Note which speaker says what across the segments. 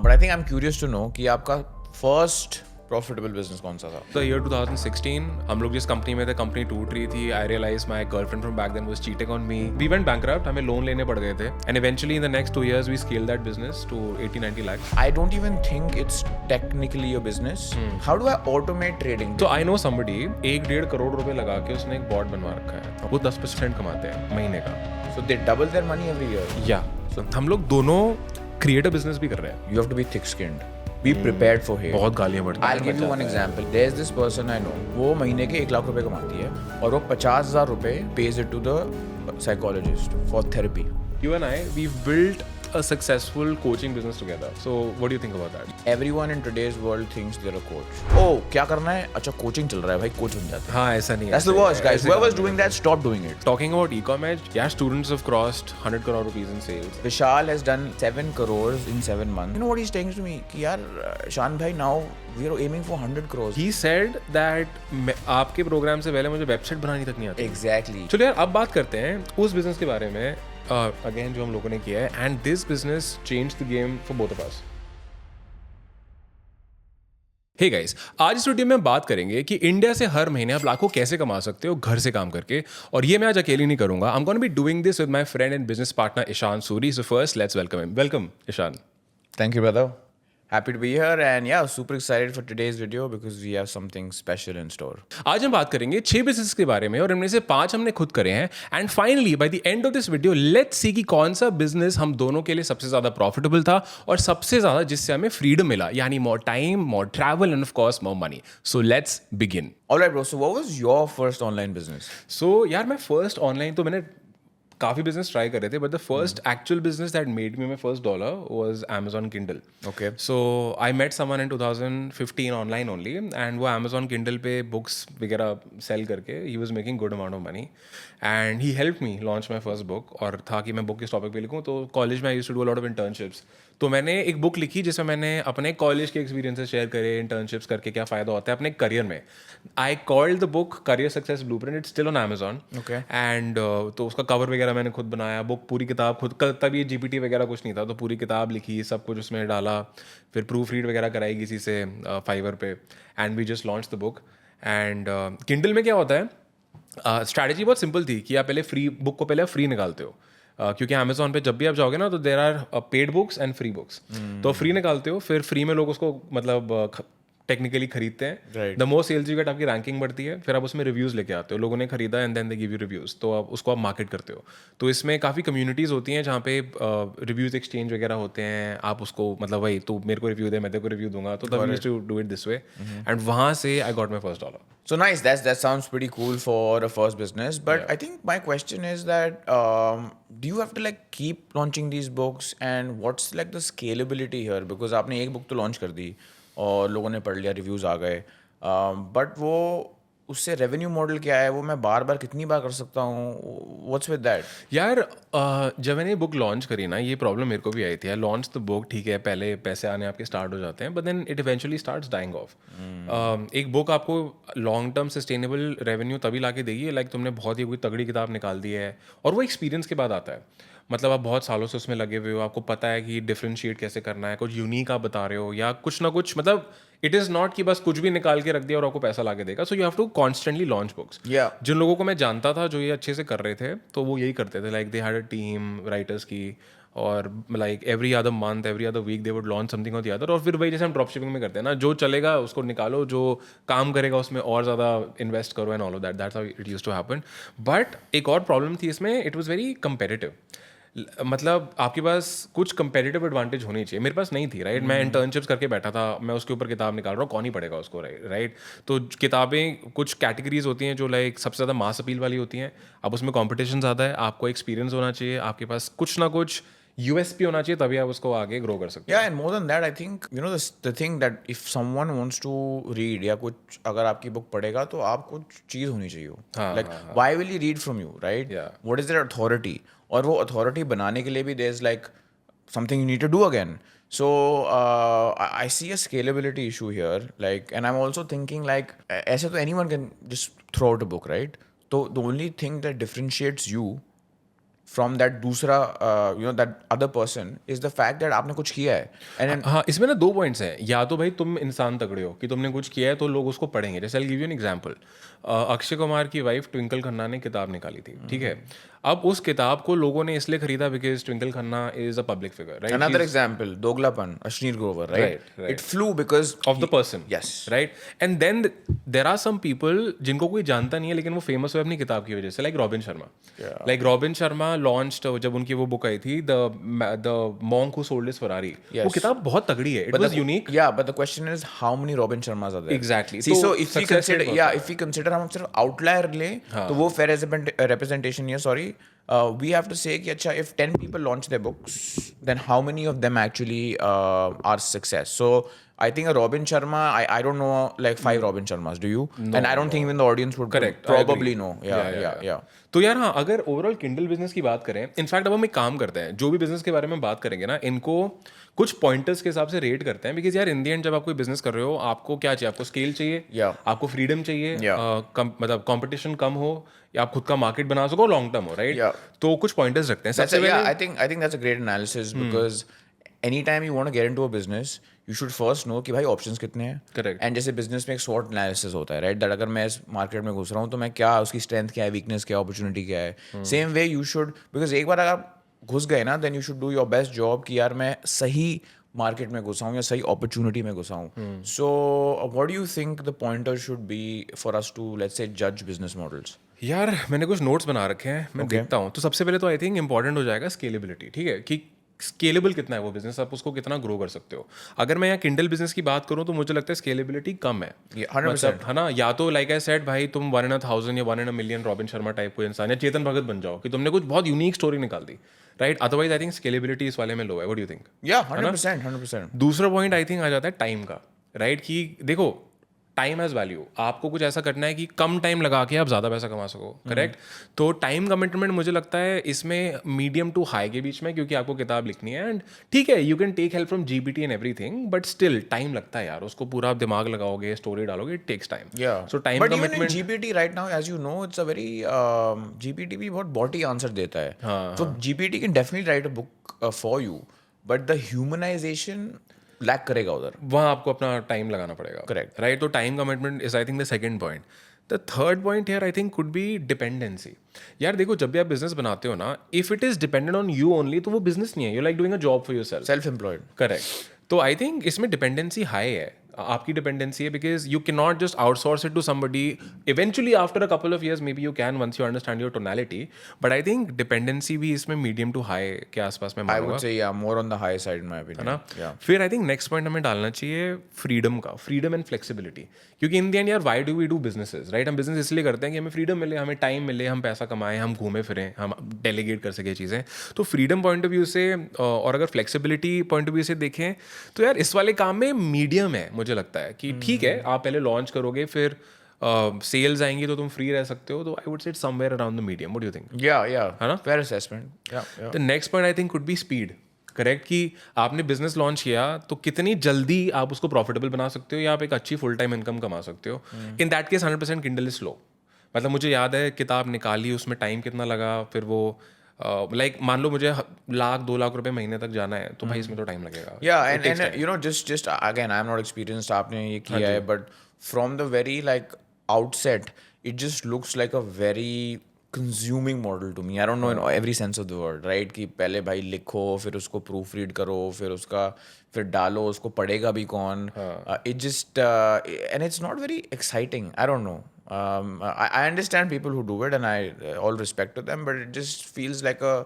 Speaker 1: But I think I am curious to know कि आपका first profitable business कौन सा था?
Speaker 2: The year 2016, हम लोग जिस कंपनी में थे, कंपनी टूट रही थी. I realized my girlfriend from back then was cheating on me. We went bankrupt, हमें लोन लेने पड़ गए थे. And eventually in the next 2 years, we scaled that business to 80-90 lakhs.
Speaker 1: I don't even think it's technically a business. How do I automate trading?
Speaker 2: So I know somebody, 1-1.5 crore रुपए लगा के उसने एक बॉट बनवा रखा है. वो 10% कमाते हैं महीने का.
Speaker 1: So they double their money every year.
Speaker 2: Yeah. So हम लोग दोनों क्रिएटिव बिजनेस भी कर रहे हैं.
Speaker 1: You have to be thick-skinned. Be prepared for hate.
Speaker 2: बहुत गालियां पड़ती हैं.
Speaker 1: I'll give you one example. There's this person I know. वो महीने के 1 लाख रुपए कमाती है और वो 50,000 रुपए pays it to the psychologist for therapy.
Speaker 2: You and I, we've built a successful coaching business together. So what do you think about that?
Speaker 1: Everyone in today's world thinks they're a coach. Oh, क्या करना है? अच्छा coaching चल रहा है भाई, coach बन जाते हैं.
Speaker 2: हाँ, ऐसा नहीं है.
Speaker 1: That's the worst, guys. Whoever's doing that, stop doing it.
Speaker 2: Talking about e-commerce, yeah, students have crossed 100 crore rupees in sales.
Speaker 1: Vishal has done 7 crores in 7 months. You know what he's saying to me? कि यार शान भाई, now we are aiming for 100 crores.
Speaker 2: He said that आपके programme से पहले मुझे website बनानी तक नहीं आती.
Speaker 1: Exactly.
Speaker 2: चलो यार, अब बात करते हैं उस बिजनेस के बारे में अगेन जो हम लोगों ने किया है. And this business change the game for both of us. Hey guys, आज इस वीडियो में हम बात करेंगे कि इंडिया से हर महीने आप लाखों कैसे कमा सकते हो घर से काम करके. और ये मैं आज अकेले नहीं करूंगा. I am gonna be doing this with my friend and business partner Ishaan Suri. So first let's welcome him. Welcome Ishaan.
Speaker 1: Thank you, brother. Happy to be here and yeah, super excited for today's video because we have something special in store.
Speaker 2: आज हम बात करेंगे 6 business के बारे में और इनमें से 5 हमने खुद करे हैं. And finally by the end of this video let's see कि कौन सा बिजनेस हम दोनों के लिए सबसे ज्यादा प्रॉफिटेबल था और सबसे ज्यादा जिससे हमें फ्रीडम मिला, यानी more time, more travel and of course more money. So let's begin.
Speaker 1: Alright, bro. So what was your first online business?
Speaker 2: सो यार, मैं फर्स्ट ऑनलाइन तो मैंने काफ़ी बिजनेस ट्राई कर रहे थे, but the first actual business that made me my first dollar was Amazon Kindle.
Speaker 1: Okay.
Speaker 2: So I met someone in 2015 online only and वो Amazon Kindle पे बुक्स वगैरह सेल करके ही was making good amount of money and he help me launch my first book. और था कि मैं book किस टॉपिक पे लिखूँ, तो कॉलेज में I used to do a lot of internships. तो मैंने एक बुक लिखी जिसमें मैंने अपने कॉलेज के एक्सपीरियंसेस शेयर करे, इंटर्नशिप्स करके क्या फ़ायदा होता है अपने करियर में. I called the book career success blueprint. It's still on Amazon.
Speaker 1: Okay.
Speaker 2: And तो उसका कवर वगैरह मैंने खुद बनाया, बुक पूरी किताब खुद, तब ये GPT वगैरह कुछ नहीं था, तो पूरी किताब लिखी, सब कुछ उसमें डाला, फिर प्रूफ रीड वगैरह कराई किसी से फाइवर पे, and we just launch the book. And Kindle में क्या होता है, स्ट्रैटेजी बहुत सिंपल थी कि आप पहले फ्री बुक को पहले फ्री निकालते हो. क्योंकि Amazon पे जब भी आप जाओगे ना, तो there are paid books and free books. तो फ्री निकालते हो, फिर फ्री में लोग उसको मतलब टेक्निकली खरीदते हैं.
Speaker 1: Right.
Speaker 2: The more sales you get, आपकी रैंकिंग बढ़ती है, फिर आप उसमें रिव्यूज़ लेके आते हो, लोगों ने खरीदा and then they give you reviews, तो आप उसको आप मार्केट करते हो. तो इसमें काफ़ी कम्युनिटीज़ होती हैं जहाँ पे रिव्यूज़ एक्सचेंज वगैरह होते हैं. आप उसको मतलब वही, तो मेरे को रिव्यू दे, मैं तेरे को रिव्यू दूंगा, तो तब used to do it this way. And वहाँ से I got my first dollar.
Speaker 1: So nice. That sounds pretty cool for a first business. But I think my question is that do you have to like keep launching these books and what's like the scalability here? Because आपने एक book तो launch कर दी और लोगों ने पढ़ लिया, reviews आ गए. But वो उससे रेवेन्यू मॉडल क्या है, वो मैं बार बार कितनी बार कर सकता हूँ? What's with that?
Speaker 2: यार जब मैंने बुक लॉन्च करी ना, ये प्रॉब्लम मेरे को भी आई थी. यार लॉन्च द बुक, ठीक है, पहले पैसे आने आपके स्टार्ट हो जाते हैं, but then it eventually starts dying off. एक बुक आपको लॉन्ग टर्म सस्टेनेबल रेवेन्यू तभी ला के देगी लाइक तुमने बहुत ही कोई तगड़ी किताब निकाल दी है, और वो एक्सपीरियंस के बाद आता है. मतलब आप बहुत सालों से उसमें लगे हुए हो, आपको पता है कि डिफ्रेंशिएट कैसे करना है, कुछ यूनिक आप बता रहे हो, या कुछ ना कुछ, मतलब इट इज़ नॉट कि बस कुछ भी निकाल के रख दिया और आपको पैसा ला के देगा. So you have to constantly launch books. जिन लोगों को मैं जानता था जो ये अच्छे से कर रहे थे, तो वो यही करते थे. Like they had a team writers की, और like every other month, every other week they would launch something और द अदर. और फिर वही जैसे हम ड्रॉप शिपिंग में करते हैं ना, जो चलेगा उसको निकालो, जो काम करेगा उसमें और ज़्यादा इन्वेस्ट करो and all of that. That's how it used to happen. But एक और प्रॉब्लम थी इसमें, इट वाज वेरी कंपेटिटिव. मतलब आपके पास कुछ कंपेटिटिव एडवांटेज होनी चाहिए. मेरे पास नहीं थी, राइट. मैं इंटर्नशिप्स करके बैठा था, मैं उसके ऊपर किताब निकाल रहा हूँ, कौन ही पढ़ेगा उसको, राइट. तो किताबें कुछ कैटेगरीज होती हैं जो लाइक सबसे ज़्यादा मास अपील वाली होती हैं. अब उसमें कॉम्पिटिशन ज़्यादा है, आपको एक्सपीरियंस होना चाहिए, आपके पास कुछ ना कुछ USP होना चाहिए, तभी आप उसको आगे ग्रो कर सकते
Speaker 1: हैं. Yeah, and more than that, I think you know the thing that if someone wants to read या कुछ अगर आपकी बुक पढ़ेगा, तो आप कुछ चीज़ होनी चाहिए. Like why will he read from you, right?
Speaker 2: Yeah.
Speaker 1: What is their authority? और वो authority बनाने के लिए भी there's like something you need to do again. So I see a scalability issue here. Like, and I'm also thinking like ऐसे तो anyone can just throw out a book, right? So the only thing that differentiates you from that दूसरा that other person is the fact that आपने कुछ किया है and
Speaker 2: हाँ, इसमें ना 2 पॉइंट्स हैं। या तो भाई तुम इंसान तगड़े हो कि तुमने कुछ किया है तो लोग उसको पढ़ेंगे। जैसे I give you an example, Akshay Kumar की वाइफ ट्विंकल खन्ना ने किताब निकाली थी, ठीक है। अब उस किताब को लोगों ने इसलिए खरीदा because Twinkle Khanna is a public figure, right.
Speaker 1: another example दोगलापन Ashneer Grover right it flew because
Speaker 2: of the person,
Speaker 1: yes
Speaker 2: right. And then there are some people जिनको कोई जानता नहीं है लेकिन वो फेमस हुए अपनी किताब की वजह से, like robin Sharma. Like robin Sharma launched जब उनकी वो बुक आई थी the monk who sold his Ferrari, वो किताब बहुत तगड़ी है, it was unique.
Speaker 1: yeah but the question is how many Robin Sharmas are there
Speaker 2: Exactly.
Speaker 1: see
Speaker 2: तो
Speaker 1: so if we
Speaker 2: success
Speaker 1: consider
Speaker 2: rate
Speaker 1: yeah if we consider हम सिर्फ outlier ले तो वो fair representation है sorry we have to say कि अच्छा if 10 people launch their books then how many of them actually are success so I think a Robin Sharma I don't know like 5 Robin Sharmas do you and I don't think even the audience would
Speaker 2: Correct, I
Speaker 1: probably
Speaker 2: agree.
Speaker 1: know yeah
Speaker 2: तो यार हाँ, अगर overall Kindle business की बात करें, in fact अब हम एक काम करते हैं, जो भी बिजनेस के बारे में बात करेंगे ना, इनको कुछ पॉइंटर्स के हिसाब से रेट करते हैं। बिकॉज यार इन द एंड जब आप कोई बिजनेस कर रहे हो, आपको क्या चाहिए? आपको स्केल चाहिए, आपको फ्रीडम चाहिए, मतलब कंपटीशन कम हो, या आप खुद का मार्केट बना सको, लॉन्ग टर्म हो, राइट। तो कुछ पॉइंटर्स रखते हैं सबसे पहले।
Speaker 1: I think that's a great analysis because anytime you want to get into a business you should first know कि भाई options कितने हैं।
Speaker 2: Correct.
Speaker 1: And जैसे business में एक SWOT analysis होता है right that अगर मैं इस market में घुस रहा हूँ तो मैं क्या उसकी strength क्या है, weakness क्या है, opportunity क्या है। Same way you should because एक बार अगर आप घुस गए ना then you should do your best job कि यार मैं सही मार्केट में घुसा हूँ या सही अपॉर्चुनिटी में घुसा हूँ। So what do you think the pointer should be for us to let's say जज बिजनेस मॉडल्स?
Speaker 2: यार मैंने कुछ नोट्स बना रखे हैं, मैं देखता हूँ। तो सबसे पहले तो आई थिंक इंपॉर्टेंट हो जाएगा स्केलेबिलिटी, ठीक है, कि स्केलेबल कितना है वो बिजनेस, आप उसको कितना ग्रो कर सकते हो। अगर मैं यहाँ किंडल बिजनेस की बात करूँ तो मुझे लगता है स्केलेबिलिटी कम है,
Speaker 1: 100%
Speaker 2: है ना। या तो लाइक आई सेड भाई तुम 1 in a 1000 या 1 in a million robin Sharma type कोई इंसान या चेतन भगत बन जाओ कि तुमने कुछ बहुत यूनिक स्टोरी निकाल दी, right. Otherwise I think scalability इस वाले में लो है। What do you think?
Speaker 1: Yeah 100%।
Speaker 2: दूसरा पॉइंट आई थिंक आ जाता है टाइम का, राइट, कि देखो टाइम हैज़ वैल्यू। आपको कुछ ऐसा करना है कि कम टाइम लगा के आप ज़्यादा पैसा कमा सको, करेक्ट। तो टाइम कमिटमेंट मुझे लगता है इसमें मीडियम टू हाई के बीच में, क्योंकि आपको किताब लिखनी है। एंड ठीक है, you can take help from GPT and everything, but still time लगता है यार, उसको पूरा आप दिमाग लगाओगे, स्टोरी डालोगे, it takes time. So time commitment.
Speaker 1: GPT right now as you know it's a very GPT भी बहुत बॉटी आंसर देता है। तो GPT can definitely write a book for you but the humanization lack करेगा उधर,
Speaker 2: वहाँ आपको अपना टाइम लगाना पड़ेगा,
Speaker 1: करेक्ट,
Speaker 2: राइट। तो time commitment is I think the second point. The third point here I think could be dependency. यार देखो, जब भी आप बिजनेस बनाते हो ना, if it is dependent on you only तो वो बिजनेस नहीं है, you like doing a job for yourself,
Speaker 1: self employed,
Speaker 2: correct. तो आई थिंक इसमें डिपेंडेंसी हाई है, आपकी डिपेंडेंसी है, because you can not just outsource it to somebody. Eventually after a couple of years maybe you can once you understand your tonality, but I think dependency भी इसमें medium to high के आसपास में
Speaker 1: आई would से या more on the high side my opinion,
Speaker 2: है ना। फिर आई थिंक नेक्स्ट पॉइंट हमें डालना चाहिए फ्रीडम का, फ्रीडम एंड फ्लेक्सिबिलिटी। क्योंकि इन द एंड यार why do we do businesses, right. हम बिजनेस इसलिए करते हैं कि हमें फ्रीडम मिले, हमें टाइम मिले, हम पैसा कमाएं, हम घूमे फिरें, हम डेलीगेट कर सके चीज़ें। तो फ्रीडम पॉइंट ऑफ व्यू से और अगर फ्लेक्सिबिलिटी पॉइंट ऑफ व्यू से देखें तो यार इस वाले काम में मीडियम है, मुझे लगता है कि ठीक है, आप पहले लॉन्च करोगे, फिर सेल्स आएंगी तो तुम फ्री रह सकते हो। तो आई वुड से somewhere around the medium. What do you think?
Speaker 1: या
Speaker 2: है ना,
Speaker 1: fair assessment.
Speaker 2: The next point I think could B speed, correct, कि आपने बिजनेस लॉन्च किया तो कितनी जल्दी आप उसको प्रॉफिटेबल बना सकते हो या आप एक अच्छी फुल टाइम इनकम कमा सकते हो। In that case 100% Kindle is slow. मतलब मुझे याद है किताब निकाली, उसमें टाइम कितना लगा, फिर वो लाइक मान लो मुझे 1-2 लाख रुपए महीने तक जाना है तो भाई इसमें तो टाइम लगेगा।
Speaker 1: Yeah and you know just again I am not experienced, आपने ये किया है but from the very like outset it just looks like a very consuming model to me. I don't know in every sense of the word, right, कि पहले भाई लिखो, फिर उसको प्रूफ रीड करो, फिर डालो, उसको पढ़ेगा भी कौन। It just and it's not very exciting. I don't no, I understand people who do it and I all respect to them, but it just feels like a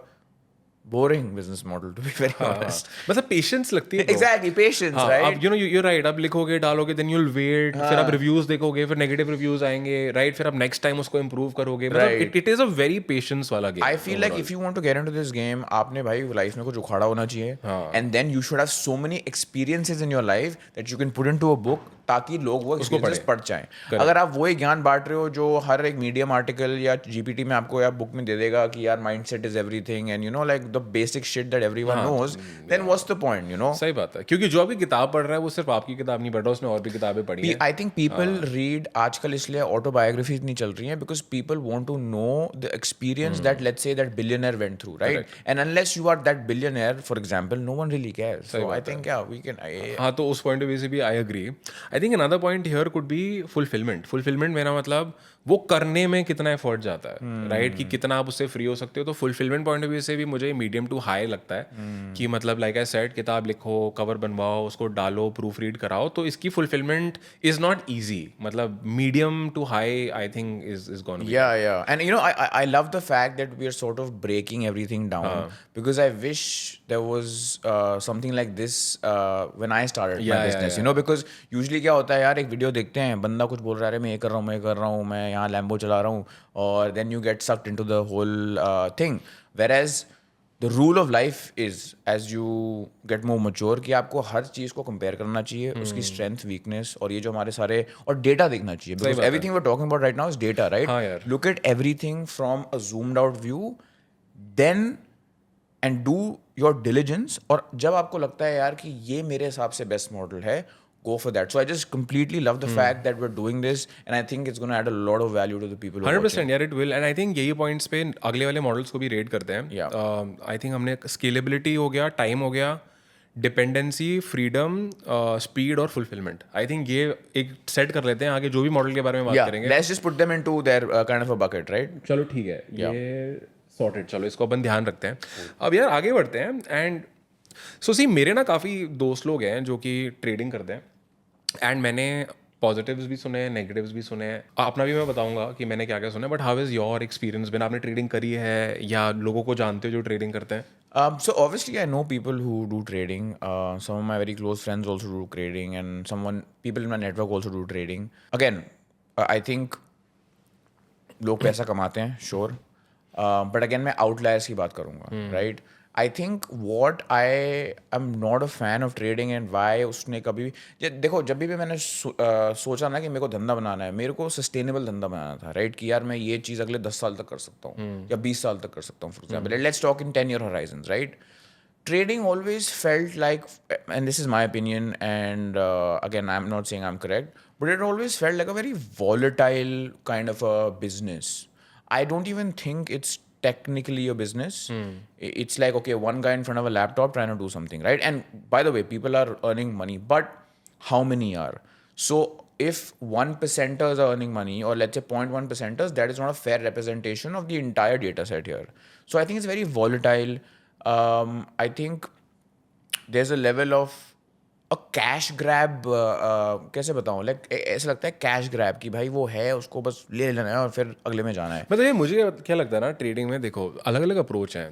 Speaker 1: boring business model to be very honest.
Speaker 2: मतलब patience लगती है।
Speaker 1: Exactly, patience, right?
Speaker 2: अब you're right, अब लिखोगे, डालोगे, then you'll wait, फिर आप reviews देखोगे, फिर नेगेटिव रिव्यूज आएंगे, राइट, फिर आप नेक्स्ट टाइम उसको इम्प्रूव करोगे। मतलब it is a very patience वाला game.
Speaker 1: I feel like if you want to get into this game, आपने भाई लाइफ में कुछ उखाड़ा होना चाहिए, and then you should have so many experiences in your life that you can put into a book ताकि लोग वो एक्सपीरियंसेस पढ़ जाएं। अगर आप वही ज्ञान बांट रहे हो जो हर एक मीडियम आर्टिकल या जीपीटी में आपको या बुक में दे देगा कि यार mindset is everything and you know like the basic shit that everyone knows, then what's the point, you know?
Speaker 2: सही बात है, क्योंकि जो आपकी किताब पढ़ रहा है वो सिर्फ आपकी किताब नहीं पढ़ रहा, उसने और भी किताबें पढ़ी हैं।
Speaker 1: आई थिंक पीपल रीड आजकल इसलिए ऑटोबायोग्राफी इतनी चल रही है because people want to know the experience that let's say that billionaire went through, right? And unless you are that billionaire for example, no one really cares. So I think yeah we can
Speaker 2: हाँ, तो उस point of view से भी I agree. I think another point here could be fulfilment मेरा मतलब वो करने में कितना एफर्ट जाता है, राइट? कि कितना आप उससे फ्री हो सकते हो। तो फुलफिलमेंट पॉइंट ऑफ व्यू से भी मुझे मीडियम टू हाई लगता है कि मतलब लाइक आई सेड, किताब लिखो, कवर बनवाओ, उसको डालो, प्रूफ रीड कराओ, तो इसकी फुलफिलमेंट इज नॉट ईजी। मतलब medium to high I think is gonna be.
Speaker 1: Yeah. And you know, I love the fact that we are sort of breaking everything down because I wish there was something like this when I started my business, you know, because usually क्या होता है यार, एक video देखते हैं, बंदा कुछ बोल रहा है, मैं ये कर रहा हूँ, मैं यहाँ लैम्बो चला रहा हूँ, और then you get sucked into the whole thing. Whereas the rule of life is, as you get more mature, कि आपको हर चीज़ को कंपेयर करना चाहिए, उसकी स्ट्रेंथ, वीकनेस, और ये जो हमारे सारे, और डेटा देखना चाहिए, because everything we're talking about right now is data, right?
Speaker 2: हाँ यार।
Speaker 1: Look at everything from a zoomed out view, then and do your diligence, और जब आपको लगता है यार कि ये मेरे हिसाब से बेस्ट मॉडल है, go for that. So I just completely love the fact that we're doing this, and I think it's going to add a lot of value to the people who are
Speaker 2: 100% यार, it will. And I think यही points पे अगले वाले models को भी rate करते हैं।
Speaker 1: Yeah.
Speaker 2: I think हमने स्केलेबिलिटी हो गया, टाइम हो गया, डिपेंडेंसी, फ्रीडम, स्पीड और फुलफिलमेंट। आई थिंक ये एक सेट कर लेते हैं, आगे जो भी मॉडल के बारे में बात
Speaker 1: Yeah,
Speaker 2: करेंगे।
Speaker 1: let's just put them into their kind of a bucket, right?
Speaker 2: चलो ठीक है, ये सॉर्टेड, चलो इसको अपन ध्यान रखते हैं। अब यार आगे बढ़ते हैं। एंड सो सी, मेरे ना काफ़ी दोस्त लोग हैं जो कि ट्रेडिंग करते हैं, एंड मैंने पॉजिटिव्स भी सुने, नेगेटिव्स भी सुने। अपना भी मैं बताऊंगा कि मैंने क्या क्या सुना, but how is your experience been? आपने ट्रेडिंग करी है या लोगों को जानते हो जो ट्रेडिंग करते हैं?
Speaker 1: So obviously I know people who do trading. Some of my very close friends also do trading, and people in my network also do trading. Again, I think लोग पैसा कमाते हैं, sure. But again मैं outliers की बात करूँगा, right? I think what I am not a fan of trading and why उसने कभी भी, देखो जब भी मैंने सोचा ना कि मेरे को धंधा बनाना है, मेरे को सस्टेनेबल धंधा बनाना था, राइट? कि यार मैं ये चीज़ अगले 10 साल तक कर सकता हूँ या 20 साल तक कर सकता हूँ, for example let's talk in 10-year horizons, right? Trading always felt like, and this is my opinion, and again I'm not saying I'm correct, but it always felt like a very volatile kind of a business. I don't even think it's technically a business. It's like, okay, one guy in front of a laptop trying to do something, right? And by the way, people are earning money, but how many are? So if 1%ers are earning money, or let's say 0.1%ers, that is not a fair representation of the entire data set here. So I think it's very volatile. I think there's a level of a cash grab, कैसे बताऊँ, like ऐसा लगता है cash grab कि भाई वो है, उसको बस ले लेना है और फिर अगले में जाना है।
Speaker 2: मतलब ये मुझे क्या लगता है ना, ट्रेडिंग में देखो अलग अलग अप्रोच हैं।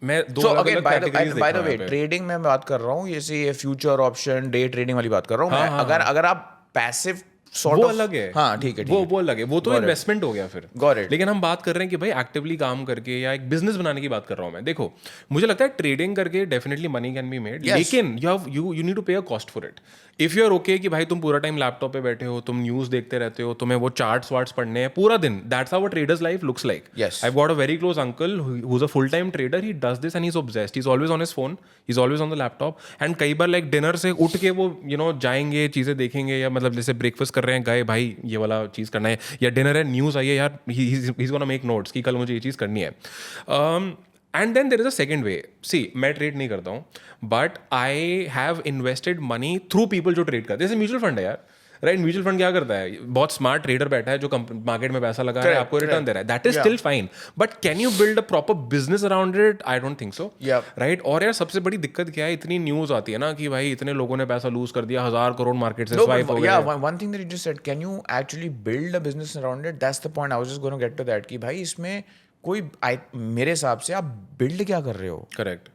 Speaker 2: मैं दो
Speaker 1: So
Speaker 2: अलग
Speaker 1: again,
Speaker 2: अलग categories
Speaker 1: by the way, trading में बात कर रहा हूँ, जैसे ये फ्यूचर ऑप्शन डे ट्रेडिंग वाली बात कर रहा हूँ मैं। अगर आप पैसिव
Speaker 2: वो अलग है।
Speaker 1: हाँ ठीक है,
Speaker 2: वो अलग है, वो तो इन्वेस्टमेंट हो गया फिर।
Speaker 1: Got it.
Speaker 2: लेकिन हम बात कर रहे हैं कि भाई एक्टिवली काम करके या एक बिजनेस बनाने की बात कर रहा हूँ मैं। देखो मुझे लगता है ट्रेडिंग करके definitely money can be made, लेकिन you need to pay a cost for it. If you are okay कि भाई तुम पूरा टाइम लैपटॉप पे बैठे हो, तुम न्यूज़ देखते रहते हो, तुम्हें वो चार्ट्स वार्ट्स पढ़ने हैं पूरा दिन, that's how a traders life looks like.
Speaker 1: Yes.
Speaker 2: I've got a very close uncle who is a full time trader. He does this and he's obsessed. He's always on his phone. He's always on the laptop. And कई बार like dinner से उठ के वो जाएंगे, चीज़ें देखेंगे, या मतलब जैसे ब्रेकफास्ट कर रहे हैं, गए भाई ये वाला चीज़ करना है, या डिनर है, न्यूज़ आई है यार, he's gonna make notes कि कल मुझे ये चीज़ करनी है। And then there is a second way. See, मैं ट्रेड नहीं करता हूँ, but I have invested money through people जो ट्रेड करते हैं। जैसे म्यूचुअल फंड है यार, राइट? म्यूचुअल फंड क्या करता है, बहुत स्मार्ट ट्रेडर बैठा है जो मार्केट में पैसा लगा रहा है, आपको रिटर्न दे रहा है, that is still fine, but can you build a proper business around it? I don't think so, right? और यार सबसे बड़ी दिक्कत क्या है, इतनी न्यूज आती है ना कि भाई इतने लोगों ने पैसा लूज कर दिया, 1000 करोड़ मार्केट से स्वाइप हो गए।
Speaker 1: Yeah, one thing that you just said, can you actually build a business around it? That's the point. I was just going to get to that कि भाई इसमें कोई मेरे हिसाब से आप बिल्ड क्या कर रहे हो?
Speaker 2: करेक्ट।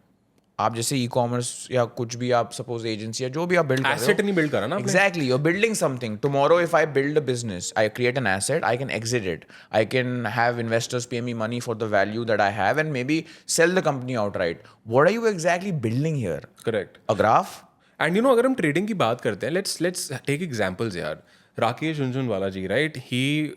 Speaker 1: आप जैसे ई कॉमर्स या कुछ भी, आप सपोज एजेंसी या जो भी आप बिल्ड कर रहे हो,
Speaker 2: एसेट नहीं बिल्ड करा ना।
Speaker 1: Exactly, you're building something. Tomorrow, if I build a business, I create an asset, I can exit it. I can have investors pay me money for the value that I have and maybe sell the company outright. What are you exactly building here?
Speaker 2: Correct.
Speaker 1: A graph?
Speaker 2: And अगर हम trading की बात करते हैं, let's take examples यार. Rakesh Jhunjhunwala ji, right, he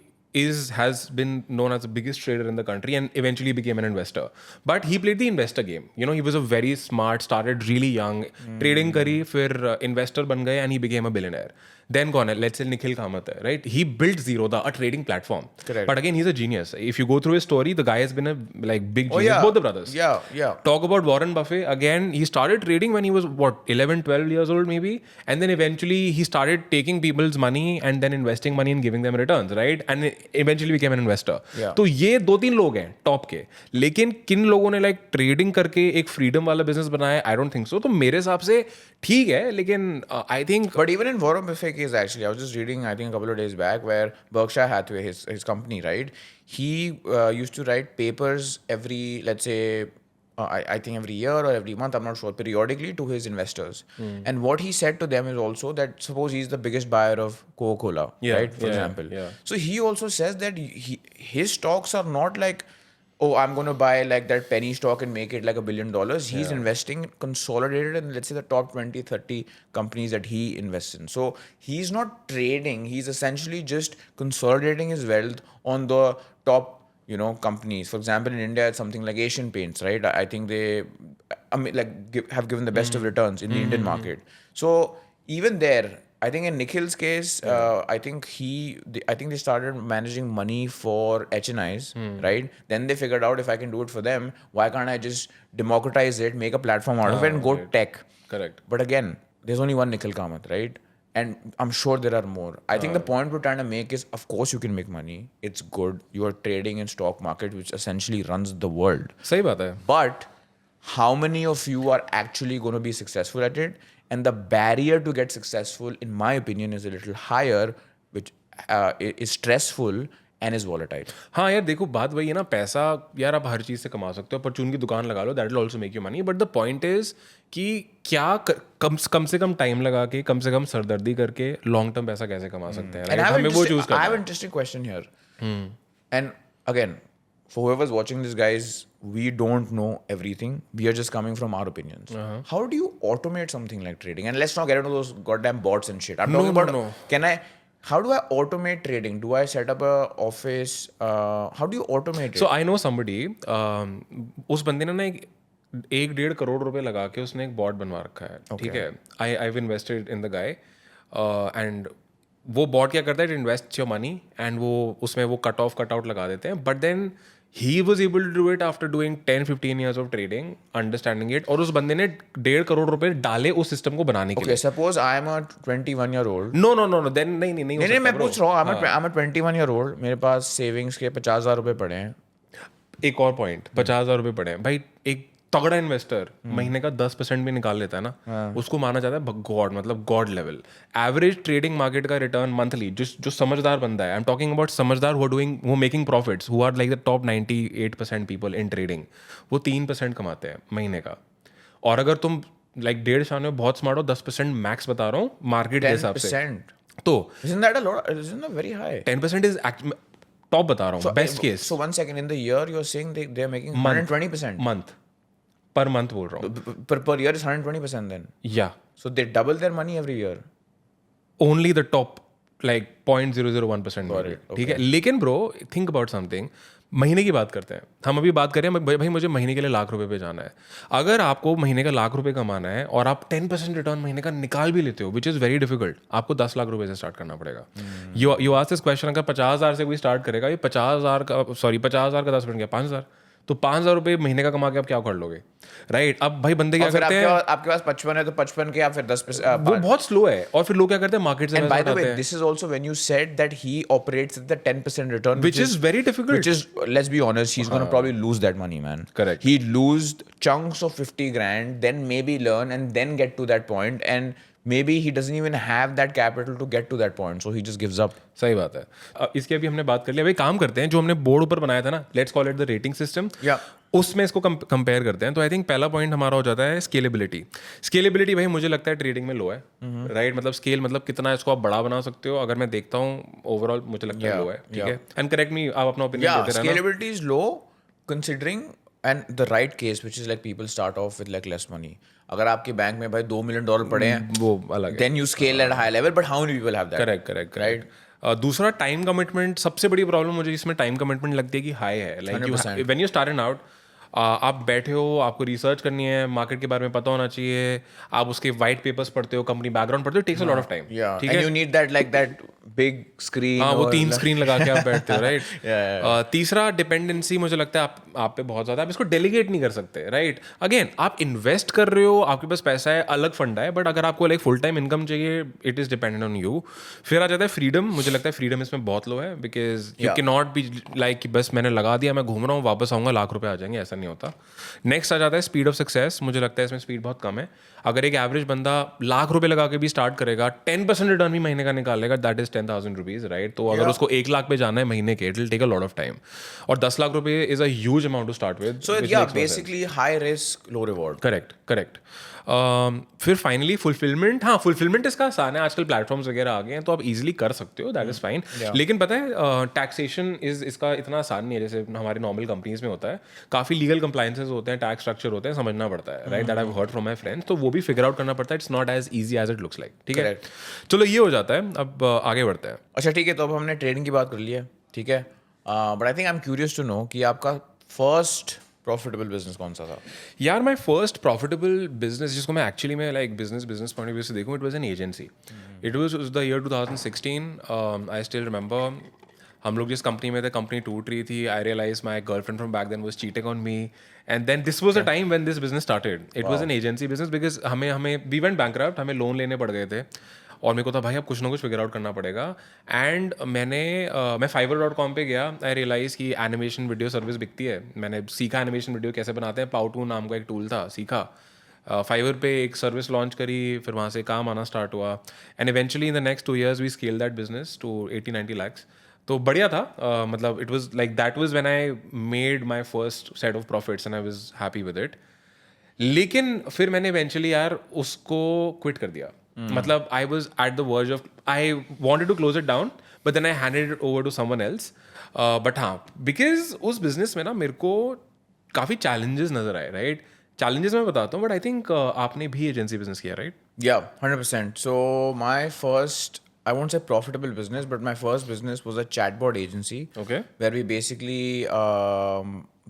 Speaker 2: has been known as the biggest trader in the country and eventually became an investor, but he played the investor game. He was a very smart, started really young, trading करी, फिर investor बन गए and he became a billionaire. Then gone, let's say Nikhil Kamath, right? He built Zerodha, a trading platform.
Speaker 1: Correct.
Speaker 2: But again, he's a genius. If you go through his story, the guy has been a big genius.
Speaker 1: yeah.
Speaker 2: Both the brothers.
Speaker 1: Yeah.
Speaker 2: Talk about Warren Buffett. Again, he started trading when he was 11, 12 years old maybe, and then eventually he started taking people's money and then investing money and giving them returns, right? And eventually became an investor.
Speaker 1: Yeah.
Speaker 2: तो ये 2-3 लोग हैं top के, लेकिन किन लोगों ने trading करके एक फ्रीडम वाला बिजनेस बनाया? I don't think so. तो मेरे हिसाब से ठीक है, लेकिन I think.
Speaker 1: But even in Warren Buffett case, actually, I was just reading, I think a couple of days back, where Berkshire Hathaway, his company, right? He used to write papers every, let's say, I think every year or every month, I'm not sure, periodically to his investors. And what he said to them is also that suppose he's the biggest buyer of Coca-Cola,
Speaker 2: Yeah,
Speaker 1: right? For
Speaker 2: yeah,
Speaker 1: example.
Speaker 2: yeah.
Speaker 1: So he also says that his stocks are not like, oh, I'm going to buy like that penny stock and make it like $1 billion. He's investing consolidated in, let's say, the top 20, 30 companies that he invests in. So he's not trading. He's essentially just consolidating his wealth on the top, companies. For example, in India, it's something like Asian Paints, right? I think they, have given the best of returns in the Indian market. So even there, I think in Nikhil's case, I think they started managing money for HNIs, right? Then they figured out, if I can do it for them, why can't I just democratize it, make a platform out of it, and go tech?
Speaker 2: Correct.
Speaker 1: But again, there's only one Nikhil Kamath, right? And I'm sure there are more. I think the point we're trying to make is, of course, you can make money. It's good. You are trading in stock market, which essentially runs the world.
Speaker 2: सही बात है.
Speaker 1: But how many of you are actually going to be successful at it? And the barrier to get successful, in my opinion, is a little higher, which is stressful and is volatile.
Speaker 2: हाँ यार, देखो बात वही है ना, पैसा यार आप हर चीज़ से कमा सकते हो. परचून की दुकान लगा लो, that will also make you money. But the point is कि क्या कम से कम टाइम लगा के, कम से कम सरदर्दी करके लॉन्ग टर्म पैसा कैसे कमा सकते हैं, right? हमें वो चूज
Speaker 1: I
Speaker 2: करना
Speaker 1: have
Speaker 2: है.
Speaker 1: an interesting question here. And again, for whoever's watching this, guys, we don't know everything. We are just coming from our opinions. How do you automate something like trading? And let's not get into those goddamn bots and shit. I'm talking about, how do I automate trading? Do I set up a office? How do you automate it?
Speaker 2: So I know somebody, उस बंदे ने ना 1-1.5 करोड़ रुपए लगा के उसने एक bot बनवा रखा है. ठीक है. I've invested in the guy, and वो बॉट क्या करता है, it invest your money and वो उसमें वो कट आउट लगा देते हैं. But then he was able to do it after doing 10-15 years of trading, understanding it. और उस बंदे ने 1.5 करोड़ रुपए डाले उस सिस्टम को बनाने के लिए.
Speaker 1: Okay, suppose I am a 21-year-old.
Speaker 2: No, then नहीं
Speaker 1: मैं पूछ रहा हूँ, I'm a 21-year-old. मेरे पास सेविंग्स के 50,000 रुपए पड़े हैं.
Speaker 2: एक और पॉइंट, 50,000 रुपए पड़े हैं भाई. एक तगड़ा इन्वेस्टर महीने का 10% भी निकाल लेता है ना, उसको माना जाता है गॉड, मतलब God level. Average trading market का रिटर्न मंथली, जो समझदार बंदा है, आई एम टॉकिंग अबाउट समझदार, वो making profits, who are like the top 98% people in trading, वो 3% कमाते हैं महीने का. और अगर तुम 1.5 साल में बहुत स्मार्ट हो, 10% मैक्स बता रहा हूँ मार्केट के हिसाब से. तो
Speaker 1: Isn't that a lot? Isn't that very high?
Speaker 2: 10% is top बता रहा हूँ, best case.
Speaker 1: So 1 second, in the year you're saying they are making 120%.
Speaker 2: Month per month बोल रहा हूँ.
Speaker 1: Per year is 120% then.
Speaker 2: या
Speaker 1: So they double their money every year.
Speaker 2: Only the top 0.001%. ठीक है. लेकिन ब्रो, थिंक अबाउट समथिंग. महीने की बात करते हैं हम. अभी बात करें भाई, मुझे महीने के लिए $1,00,000 पे जाना है. अगर आपको महीने का $1,00,000 कमाना है और आप 10% रिटर्न महीने का निकाल भी लेते हो, विच इज़ वेरी डिफिकल्ट, आपको $10,00,000 से स्टार्ट करना पड़ेगा. यू आस्क दिस क्वेश्चन, अगर 50,000 से कोई स्टार्ट करेगा, ये 50,000 का 10% क्या, 5,000. तो $5,000 महीने का कमा के आप क्या कर लोगे, राइट? अब भाई बंदे क्या करते हैं,
Speaker 1: आपके पास 55 है तो 55 के आप फिर 10%,
Speaker 2: वो बहुत स्लो है. और फिर लोग क्या करते हैं, मार्केट से
Speaker 1: and by the way, this is also when you said that he operates at the 10% return,
Speaker 2: which is very difficult.
Speaker 1: Which is, let's be honest, he's going to probably lose that money, man.
Speaker 2: Correct.
Speaker 1: He'd lose chunks of 50 grand, then maybe learn and then get to that point, and maybe he doesn't even have that capital to get to that point, so he just gives up.
Speaker 2: सही बात है. इसकी अभी हमने बात कर लिया. भाई काम करते हैं, जो हमने बोर्ड ऊपर बनाया था ना, let's call it the rating system, उसमें इसको कंपेयर करते हैं. तो आई थिंक पहला पॉइंट हमारा हो जाता है स्केलेबिलिटी. भाई मुझे लगता है ट्रेडिंग में लो है, राइट? मतलब स्केल, मतलब कितना इसको आप बड़ा बना सकते हो. अगर मैं देखता हूँ ओवरऑल, मुझे लगता है लो है. ठीक है. एंड करेक्ट मी, आप अपना ओपिनियन देते रहना.
Speaker 1: Scalability is low considering, and the right case which is like people start of with like less money. अगर आपके बैंक में भाई $2 million पड़े हैं,
Speaker 2: वो अलग है.
Speaker 1: then you scale at a high level, but how many people have that?
Speaker 2: Correct right. दूसरा टाइम कमिटमेंट. सबसे बड़ी प्रॉब्लम मुझे इसमें टाइम कमिटमेंट लगती है कि हाई है. Like
Speaker 1: 100%.
Speaker 2: When you start out, आप बैठे हो, आपको रिसर्च करनी है, मार्केट के बारे में पता होना चाहिए, आप उसके वाइट पेपर्स पढ़ते हो, कंपनी बैकग्राउंड पढ़ते हो, takes a lot of time.
Speaker 1: Yeah,
Speaker 2: ठीक
Speaker 1: and
Speaker 2: है.
Speaker 1: you need that big screen.
Speaker 2: हाँ, वो
Speaker 1: or
Speaker 2: 3
Speaker 1: like-
Speaker 2: स्क्रीन लगा के आप बैठते हो, राइट.
Speaker 1: Yeah.
Speaker 2: तीसरा डिपेंडेंसी मुझे लगता है आप पे बहुत ज़्यादा. आप इसको डेलीगेट नहीं कर सकते, राइट. अगेन आप इन्वेस्ट कर रहे हो, आपके पास पैसा है, अलग फंड है, बट अगर आपको लाइक फुल टाइम इनकम चाहिए, it is dependent on you. फिर आ जाता है फ्रीडम. मुझे लगता है फ्रीडम इसमें बहुत लो है, because you can not be like कि बस मैंने लगा दिया, मैं घूम रहा हूँ, वापस आऊँगा, ₹1,00,000 आ जाएंगे. ऐसा नहीं होता. नेक्स्ट आ जाता है स्पीड ऑफ सक्सेस. मुझे लगता है इसमें स्पीड बहुत कम है. अगर एक एवरेज बंदा ₹1,00,000 लगा के भी स्टार्ट करेगा, 10% रिटर्न भी महीने का निकालेगा, दैट इज ₹10,000, राइट. तो अगर उसको 1,00,000 पे जाना है महीने के, it will take a lot of time. और ₹10,00,000 is a huge amount to start with.
Speaker 1: So yeah, basically high risk, low reward.
Speaker 2: Correct. फिर फाइनली फुलफिलमेंट. हाँ, फुलफिलमेंट इसका आसान है, आजकल प्लेटफॉर्म्स वगैरह आ गए हैं, तो आप इजीली कर सकते हो, दैट इज फाइन. लेकिन पता है टैक्सेशन इसका इतना आसान नहीं है जैसे हमारे नॉर्मल कंपनीज में होता है. काफ़ी लीगल कंप्लायंसेस होते हैं, टैक्स स्ट्रक्चर होते हैं, समझना पड़ता है, right. That I have heard from my friends. तो वो भी फिगर आउट करना पड़ता है. It's not as easy as it looks like. ठीक है, चलो ये हो जाता है. अब आगे बढ़ते हैं.
Speaker 1: अच्छा ठीक है, तो अब हमने ट्रेडिंग की बात कर ली है, ठीक है. But I think I am curious to know कि आपका फर्स्ट प्रॉफिटेबल बिजनेस कौन सा था?
Speaker 2: यार माई फर्स्ट प्रॉफिटेबल बिजनेस जिसको मैं एक्चुअली में like business point of view से देखूँ, it was an agency. It was the year 2016. I still remember हम लोग जिस कंपनी में थे, कंपनी टूट रही थी. I realise my girlfriend from back then was cheating on me, and then this was a time when this business started. It was an agency business because हमें we went bankrupt, हमें loan लेने पड़ गए थे. और मेरे को था भाई अब कुछ ना कुछ फिगर आउट करना पड़ेगा. एंड मैं fiverr.com पे गया. आई रियलाइज़ कि एनिमेशन वीडियो सर्विस बिकती है. मैंने सीखा एनिमेशन वीडियो कैसे बनाते हैं. पाउटू नाम का एक टूल था, सीखा. फाइवर पे एक सर्विस लॉन्च करी, फिर वहाँ से काम आना स्टार्ट हुआ. And eventually in the next 2 years we scale that business to 80-90 lakhs. तो बढ़िया था. मतलब it was like that was when I made my first set of profits and I was happy with it. लेकिन फिर मैंने eventually यार उसको quit कर दिया. मतलब I was at the verge of, I wanted to close it down, but then I handed it over to someone else. But हाँ, because उस बिजनेस में ना मेरे को काफ़ी चैलेंजेस नजर आए, राइट. चैलेंजेस मैं बताता हूँ, बट आई थिंक आपने भी एजेंसी बिजनेस किया, right?
Speaker 1: Yeah, 100%. So my first, I won't say profitable business, but my first business was a chatbot agency.
Speaker 2: Okay.
Speaker 1: Where we basically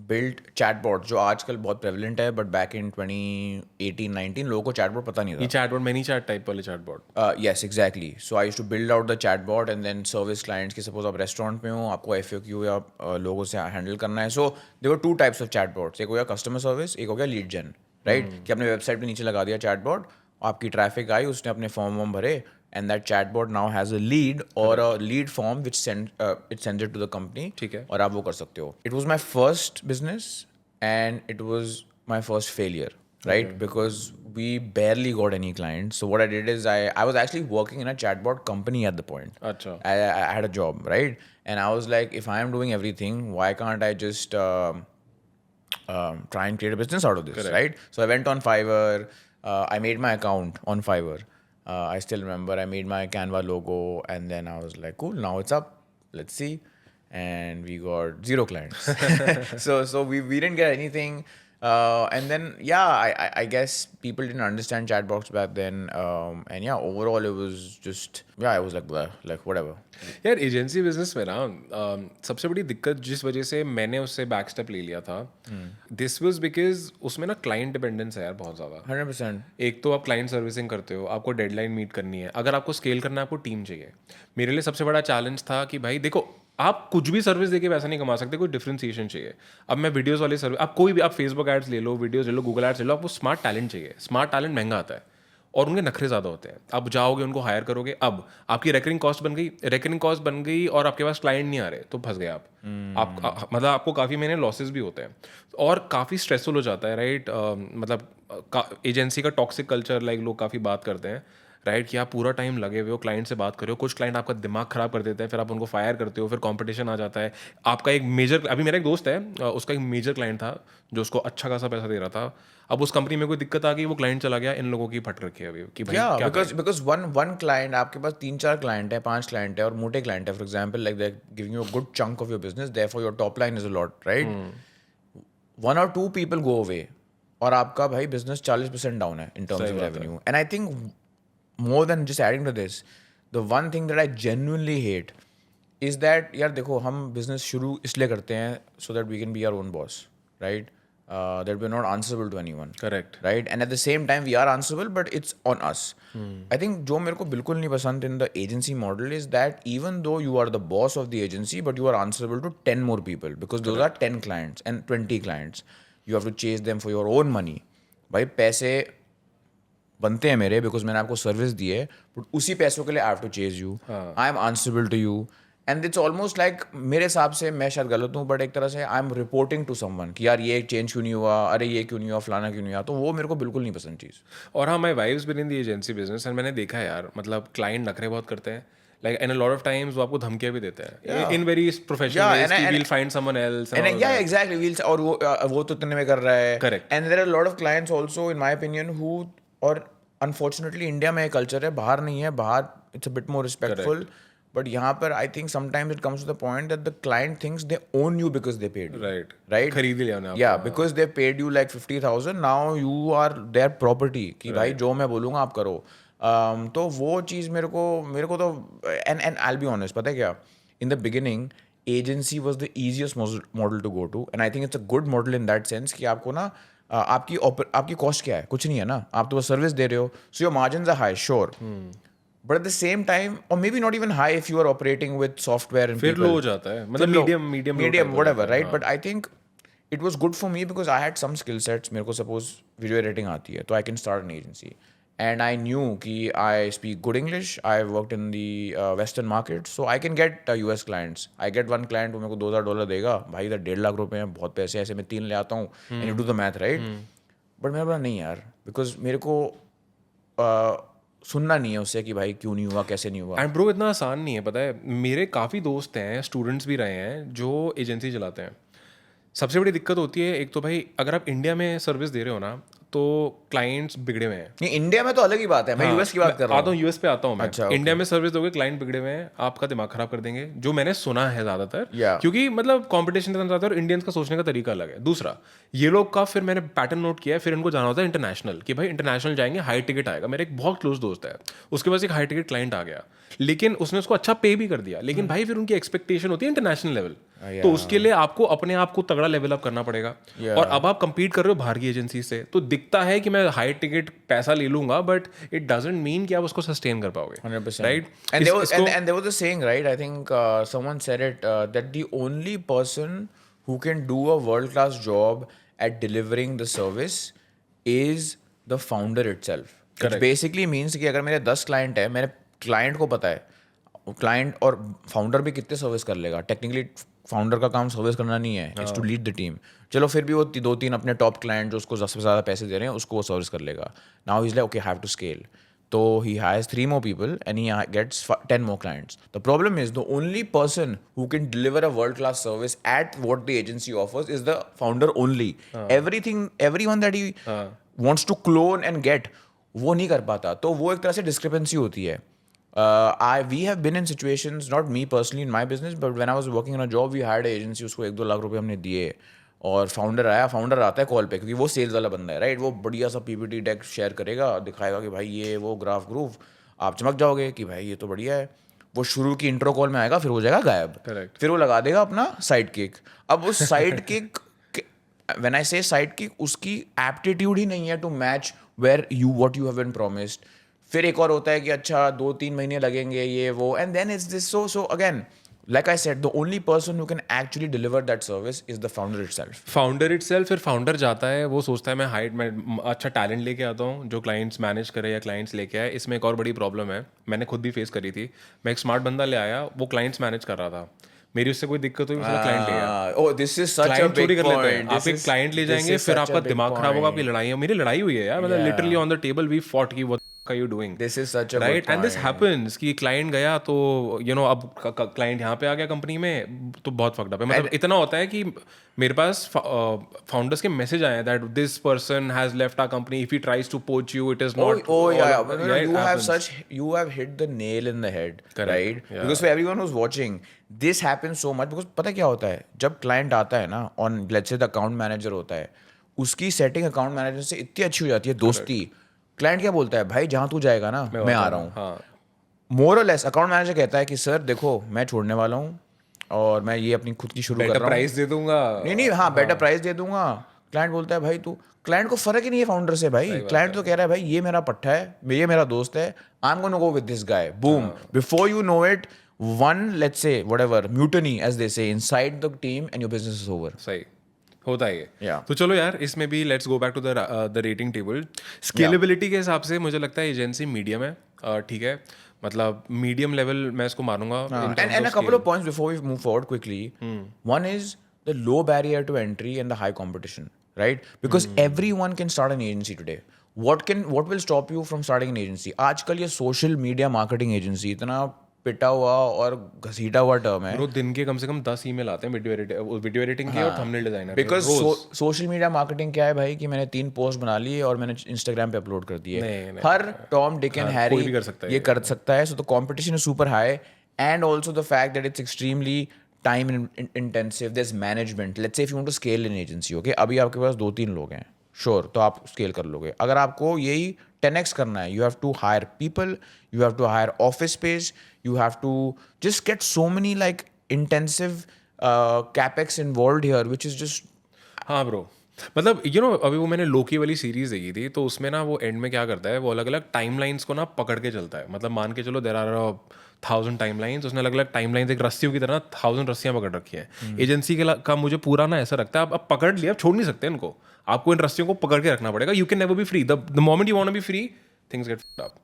Speaker 1: built chatbot, जो आजकल बहुत prevalent है, but back in 2018-19 लोगों को chatbot पता नहीं था.
Speaker 2: ये चैटबॉट, मैनी चैट टाइप वाले chatbot.
Speaker 1: Yes, exactly. So I used to build out the chatbot and then service clients की suppose आप restaurant में हो, आपको FAQ या लोगों से handle करना है. So there were 2 types of chatbots. एक हो गया customer service, एक हो गया lead gen, right? कि आपने website पे नीचे लगा दिया chatbot, आपकी ट्रैफिक आई, उसने अपने फॉर्म वॉर्म भरे, and that chatbot now has a lead or a lead form which sends it to the company.
Speaker 2: ठीक है.
Speaker 1: और आप वो कर सकते हो. It was my first business and it was my first failure, right? Because we barely got any clients. So what I did is I was actually working in a chatbot company at the point.
Speaker 2: अच्छा.
Speaker 1: I had a job, right? And I was like, if I am doing everything, why can't I just try and create a business out of this, right? So I went on Fiverr. I made my account on Fiverr. I still remember I made my Canva logo, and then I was like, cool, now it's up. Let's see. And we got 0 clients. so we didn't get anything. And then I guess people didn't understand chatbots back then. And yeah, overall it was just I was like blah, like whatever.
Speaker 2: यार agency business में ना सबसे बड़ी दिक्कत जिस वजह से मैंने उससे बैक स्टेप ले लिया था, दिस वाज बिकॉज उसमें ना क्लाइंट डिपेंडेंस है यार बहुत ज़्यादा.
Speaker 1: 100%.
Speaker 2: एक तो आप क्लाइंट सर्विसिंग करते हो, आपको डेडलाइन मीट करनी है. अगर आपको स्केल करना है, आपको टीम चाहिए. मेरे लिए सबसे बड़ा चैलेंज था कि भाई देखो, आप कुछ भी सर्विस देके पैसा नहीं कमा सकते, कोई डिफरेंशिएशन चाहिए. अब मैं वीडियोस वाली सर्विस, आप कोई भी, आप फेसबुक एड्स ले लो, वीडियोस ले लो, गूगल एड्स ले लो, आपको स्मार्ट टैलेंट चाहिए. स्मार्ट टैलेंट महंगा आता है और उनके नखरे ज़्यादा होते हैं. आप जाओगे, उनको हायर करोगे, अब आपकी रेकरिंग कॉस्ट बन गई और आपके पास क्लाइंट नहीं आ रहे, तो फंस गए आप. मतलब आपको काफ़ी महीने लॉसेस भी होते हैं और काफ़ी स्ट्रेसफुल हो जाता है, राइट. मतलब एजेंसी का टॉक्सिक कल्चर, लाइक लोग काफ़ी बात करते हैं, राइट, कि आप पूरा टाइम लगे हुए हो, क्लाइंट से बात कर रहे हो. कुछ क्लाइंट आपका दिमाग खराब कर देते हैं, फिर आप उनको फायर करते हो, फिर कंपटीशन आ जाता है. आपका एक मेजर, अभी मेरा एक दोस्त है, उसका एक मेजर क्लाइंट था जो उसको अच्छा खासा पैसा दे रहा था. अब उस कंपनी में कोई दिक्कत आ गई, वो क्लाइंट चला गया, इन लोगों की फट रखी है अभी कि भाई क्या
Speaker 1: because one client, आपके पास 3-4 क्लाइंट है, 5 क्लाइंट है और मोटे क्लाइंट है, for example, like they're giving you a good chunk of your business, therefore your top line is a lot, right? 1 or 2 people go away और आपका भाई business 40% डाउन है in terms of revenue. And I think more than just adding to this, the one thing that I genuinely hate is that यार देखो हम business शुरू इसलिए करते हैं so that we can be our own boss, right? That we're not answerable to anyone.
Speaker 2: Correct.
Speaker 1: Right? And at the same time, we are answerable, but it's on us. I think जो मेरे को बिल्कुल नहीं पसंद in the agency model is that even though you are the boss of the agency, but you are answerable to 10 more people because those are 10 clients and 20 clients. You have to chase them for your own money. भाई पैसे बनते हैं मेरे because मैंने आपको service दी है but उसी पैसों के लिए I have to chase you I am answerable to you and it's almost like मेरे हिसाब से मैं शायद गलत हूँ बट एक तरह से I am reporting to someone कि यार ये चेंज क्यों नहीं हुआ अरे ये क्यों नहीं हुआ फलाना क्यों नहीं हुआ तो वो मेरे को बिल्कुल नहीं पसंद चीज़
Speaker 2: और हाँ my wife's been in the agency business and मैंने देखा है यार मतलब क्लाइंट नखरे बहुत करते हैं like and a lot of times वो आपको धमकियां भी देते हैं इन वेरी प्रोफेशनल वेज कि will find someone else
Speaker 1: and yeah exactly wheels और वो तो इतने में कर रहा है
Speaker 2: Correct.
Speaker 1: And there are lot of clients also in my opinion who और अनफॉर्चुनेटली इंडिया में कल्चर है बाहर नहीं है बाहर it's a bit more respectful but यहाँ पर I think sometimes it comes to the point that the client thinks they own you because they paid
Speaker 2: right खरीद लिया उन्हें
Speaker 1: या because they paid you like 50,000 now you are their property कि भाई जो मैं बोलूँगा आप करो तो वो चीज़ मेरे को तो and I will be honest पता है क्या in the beginning agency was the easiest model to go to and I think it's a good model in that sense कि आपको ना आपकी कॉस्ट क्या है कुछ नहीं है ना आप तो बस सर्विस दे रहे हो so your margins are high sure but at the same time or maybe not even high if you are operating with software
Speaker 2: फिर लो हो जाता है मतलब medium
Speaker 1: whatever right but I think it was good for me because I had some skill sets मेरे को suppose video editing आती है तो I can start an agency and I knew कि I speak good English. I worked in the Western market, so I can get US clients. I get one client वो मेरे को $2,000 देगा भाई इधर 1.5 लाख रुपए हैं बहुत पैसे ऐसे मैं 3 ले आता हूँ and you do the math right. But मेरा बोला नहीं यार because मेरे को सुनना नहीं है उससे कि भाई क्यों नहीं हुआ कैसे नहीं हुआ.
Speaker 2: एंड ब्रो इतना आसान नहीं है पता है मेरे काफ़ी दोस्त हैं स्टूडेंट्स भी रहे हैं जो एजेंसी चलाते हैं. सबसे बड़ी दिक्कत होती है एक तो भाई अगर आप इंडिया में सर्विस दे रहे हो ना तो क्लाइंट्स बिगड़े हुए हैं.
Speaker 1: नहीं इंडिया में तो अलग ही बात है मैं यूएस की बात कर रहा हूँ.
Speaker 2: आता हूँ यूएस पे आता हूँ मैं.
Speaker 1: अच्छा,
Speaker 2: इंडिया में सर्विस दोगे क्लाइंट बिगड़े हुए हैं आपका दिमाग खराब कर देंगे जो मैंने सुना है ज़्यादातर क्योंकि मतलब कॉम्पिटिशन इतना ज़्यादा और इंडियंस का सोचने का तरीका अलग है. दूसरा ये लोग का फिर मैंने पैटर्न नोट किया है फिर इनको जाना होता है इंटरनेशनल कि भाई इंटरनेशनल जाएंगे हाई टिकट आएगा. मेरा एक बहुत क्लोज दोस्त है उसके पास एक हाई टिकट क्लाइंट आ गया लेकिन उसने उसको अच्छा पे भी कर दिया लेकिन भाई फिर उनकी एक्सपेक्टेशन होती है इंटरनेशनल लेवल तो उसके लिए आपको अपने आप को तगड़ा लेवल अप करना पड़ेगा. और अब आप कंपीट कर रहे हो बाहर की एजेंसी से तो दिखता है कि मैं हाई टिकट पैसा ले लूंगा बट इट डजंट मीन कि आप उसको सस्टेन कर पाओगे.
Speaker 1: 100%.
Speaker 2: Right
Speaker 1: And there was a saying, right? I think someone said it that the only person who can do a world-class job at delivering the service is the founder itself. Which basically means कि अगर मेरे 10 client है मेरे client को पता है client और founder भी कितने सर्विस कर लेगा. टेक्निकली फाउंडर का काम सर्विस करना नहीं है it's to lead the team. चलो फिर भी वो 2-3 अपने टॉप क्लाइंट जो उसको 10 से ज़्यादा पैसे दे रहे हैं उसको वो सर्विस कर लेगा. Now is like okay have to scale तो he has 3 more people and he gets 10 more clients. The problem is the only person who can deliver a world class service at what the agency offers is the founder only. Everyone that he wants to clone and get वो नहीं कर पाता तो वो एक तरह से discrepancy होती है. We have been in situations, not me personally in my business, but when I was working on a job, we hired an agency, उसको 1-2 लाख रुपए हमने दिए और फाउंडर आता है कॉल पे क्योंकि वो सेल्स वाला बंदा है राइट. वो बढ़िया सा पीपीटी डेक शेयर करेगा दिखाएगा कि भाई ये वो ग्राफ ग्रूफ आप चमक जाओगे कि भाई ये तो बढ़िया है. वो शुरू की इंट्रो कॉल में आएगा फिर हो जाएगा गायब.
Speaker 2: Correct.
Speaker 1: फिर वो लगा देगा अपना साइड किक. अब उस side kick when I say side kick उसकी एप्टीट्यूड ही नहीं है to match where you what you have been promised. फिर एक और होता है कि अच्छा 2-3 महीने लगेंगे ये वो and then it's this so again like I said, the only person who can actually deliver that service is the founder itself.
Speaker 2: फिर फाउंडर जाता है वो सोचता है मैं अच्छा टैलेंट लेके आता हूँ जो क्लाइंट्स मैनेज करे या क्लाइंट्स लेके आए. इसमें एक और बड़ी प्रॉब्लम है मैंने खुद भी फेस करी थी. मैं एक स्मार्ट बंदा ले आया वो क्लाइंट्स मैनेज कर रहा था. मेरी उससे कोई दिक्कत हुई उसने क्लाइंट ले गया.
Speaker 1: Oh, this is such a big point.
Speaker 2: आप एक क्लाइंट ले जाएंगे फिर आपका दिमाग खराब होगा. आपकी लड़ाई है मेरी लड़ाई हुई है यार मतलब literally on the table we fought की are you doing?
Speaker 1: This is such a
Speaker 2: right?
Speaker 1: good
Speaker 2: And this
Speaker 1: point.
Speaker 2: happens कि client गया तो अब client यहाँ पे आ गया कंपनी में तो बहुत fucked up है. मतलब इतना होता है कि मेरे पास founders के message आए हैं that this person has left our company, if he tries to poach you it is not
Speaker 1: Oh yeah,
Speaker 2: all-
Speaker 1: but
Speaker 2: yeah, it
Speaker 1: you have
Speaker 2: happens.
Speaker 1: you have hit the nail in the head,
Speaker 2: Correct.
Speaker 1: right?
Speaker 2: Yeah.
Speaker 1: Because for everyone who's watching, this happens so much because पता क्या होता है जब client आता है ना on let's say the account manager होता है उसकी setting account manager से इतनी अच्छी हो जाती है दोस्ती. क्लाइंट क्या बोलता है भाई जहाँ तू जाएगा ना मैं आ रहा हूँ.
Speaker 2: हाँ
Speaker 1: मोर और लेस अकाउंट मैनेजर कहता है कि सर देखो मैं छोड़ने वाला हूँ और मैं ये अपनी खुद की शुरू कर
Speaker 2: better
Speaker 1: रहा हूँ.
Speaker 2: price दे दूंगा.
Speaker 1: नहीं हाँ बेटर प्राइस दे दूंगा. क्लाइंट बोलता है भाई तू क्लाइंट को फर्क ही नहीं है फाउंडर से भाई. क्लाइंट तो कह रहा है भाई ये मेरा पट्टा है ये मेरा दोस्त है आई am gonna go with this guy boom before you know it one let's say whatever mutiny as they say inside the team and your business is over.
Speaker 2: सही होता है ये.
Speaker 1: Yeah.
Speaker 2: तो चलो यार इसमें भी let's go back to the rating table. Scalability के हिसाब से मुझे लगता है एजेंसी मीडियम है. ठीक है मतलब मीडियम लेवल मैं इसको मानूंगा.
Speaker 1: And a couple of points before we move forward quickly. One is the low barrier to entry and the high competition, right? Because everyone can start an agency today. What will stop you from starting an agency? आजकल ये social media marketing agency इतना पिटा हुआ और घसीटा हुआ term है.
Speaker 2: Bro दिन के कम से कम 10 ईमेल आते हैं वीडियो एडिटिंग के और thumbnail designer.
Speaker 1: Because social media marketing क्या है भाई कि मैंने 3 पोस्ट बना लिए और मैंने इंस्टाग्राम पे अपलोड कर दिए. हर टॉम डिक एंड हैरी
Speaker 2: भी कर सकता है
Speaker 1: ये कर सकता है. So the competition is super high and also the fact that it's extremely time intensive. There is management. Let's say if you want to scale in agency okay अभी आपके पास 2-3 लोग हैं श्योर तो आप स्केल कर लोगे. अगर आपको यही 10x करना है you have to hire people you have to hire office space you have to just get so many like intensive capex involved here which is just
Speaker 2: हाँ ब्रो मतलब अभी वो मैंने लोकी वाली सीरीज देखी थी तो उसमें ना वो एंड में क्या करता है वो अलग अलग टाइमलाइंस को ना पकड़ के चलता है. मतलब मान के चलो देयर आर 1000 टाइमलाइंस उसने अलग अलग टाइमलाइंस एक रस्सियों की तरह 1000 रस्सियाँ पकड़ रखी हैं. एजेंसी का मुझे पूरा ना ऐसा रखता है आप पकड़ लिया छोड़ नहीं सकते इनको. आपको इन रस्सियों को पकड़ के रखना पड़ेगा. You can never be free. The moment you want to be free things get fucked up.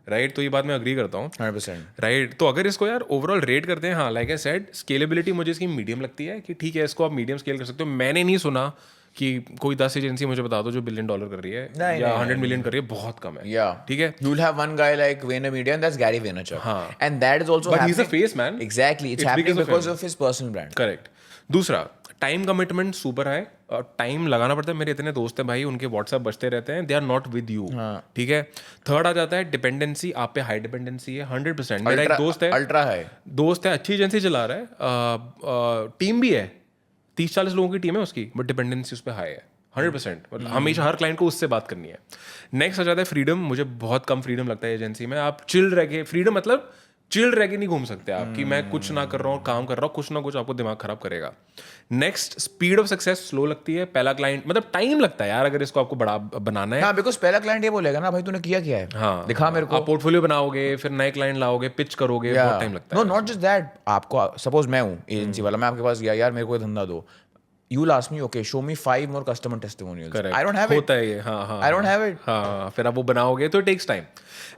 Speaker 2: Right तो ये बात मैं अग्री करता हूँ
Speaker 1: 100%.
Speaker 2: राइट तो अगर इसको यार ओवरऑल रेट करते हैं हाँ लाइक आई सेड स्केलेबिलिटी मुझे इसकी मीडियम लगती है कि ठीक है इसको आप मीडियम स्केल कर सकते हो. मैंने नहीं सुना कि कोई 10 एजेंसी मुझे बता दो जो $1 billion कर रही है या 100 million कर रही है. बहुत कम है.
Speaker 1: Yeah.
Speaker 2: ठीक है.
Speaker 1: You'll have one guy like VaynerMedia and that's Gary Vaynerchuk.
Speaker 2: हाँ.
Speaker 1: And that is also
Speaker 2: But
Speaker 1: happening.
Speaker 2: he's a face, man.
Speaker 1: Exactly. It's happening because of his personal brand.
Speaker 2: Correct. दूसरा time commitment super है. Time लगाना पड़ता है. मेरे इतने दोस्त हैं भाई उनके व्हाट्सएप बजते रहते हैं. They are not with you. ठीक है. थर्ड आ जाता है डिपेंडेंसी. आप पे हाई डिपेंडेंसी है 100%. मेरा एक दोस्त है
Speaker 1: अल्ट्रा है
Speaker 2: अच्छी एजेंसी चला रहा है. टीम भी है 30-40 लोगों की टीम है उसकी बट डिपेंडेंसी उस पर हाई है 100%. मतलब हमेशा हर क्लाइंट को उससे बात करनी है. नेक्स्ट आ जाता है फ्रीडम. मुझे बहुत कम फ्रीडम लगता है एजेंसी में. आप चिल रह के फ्रीडम मतलब चिल रह के नहीं घूम सकते आप कि मैं कुछ ना कर रहा हूँ काम कर रहा हूँ कुछ ना कुछ आपको दिमाग खराब करेगा. Next speed of success slow लगती है. पहला क्लाइंट मतलब टाइम लगता है यार अगर इसको आपको बड़ा बनाना है.
Speaker 1: हाँ बिकॉज पहला क्लाइंट ये बोलेगा ना भाई तूने किया क्या है.
Speaker 2: हाँ
Speaker 1: दिखा मेरे को.
Speaker 2: आप पोर्टफोलियो बनाओगे फिर नए क्लाइंट लाओगे पिच करोगे बहुत टाइम लगता है.
Speaker 1: No not just that. आपको सपोज मैं हूँ एजेंसी वाला मैं आपके पास गया यार मेरे को धंधा दो. You'll ask me, okay, show me 5 more customer testimonials.
Speaker 2: Correct.
Speaker 1: I don't have it.
Speaker 2: होता है ये. हाँ
Speaker 1: I don't have it.
Speaker 2: हाँ फिर आप वो बनाओगे तो takes time.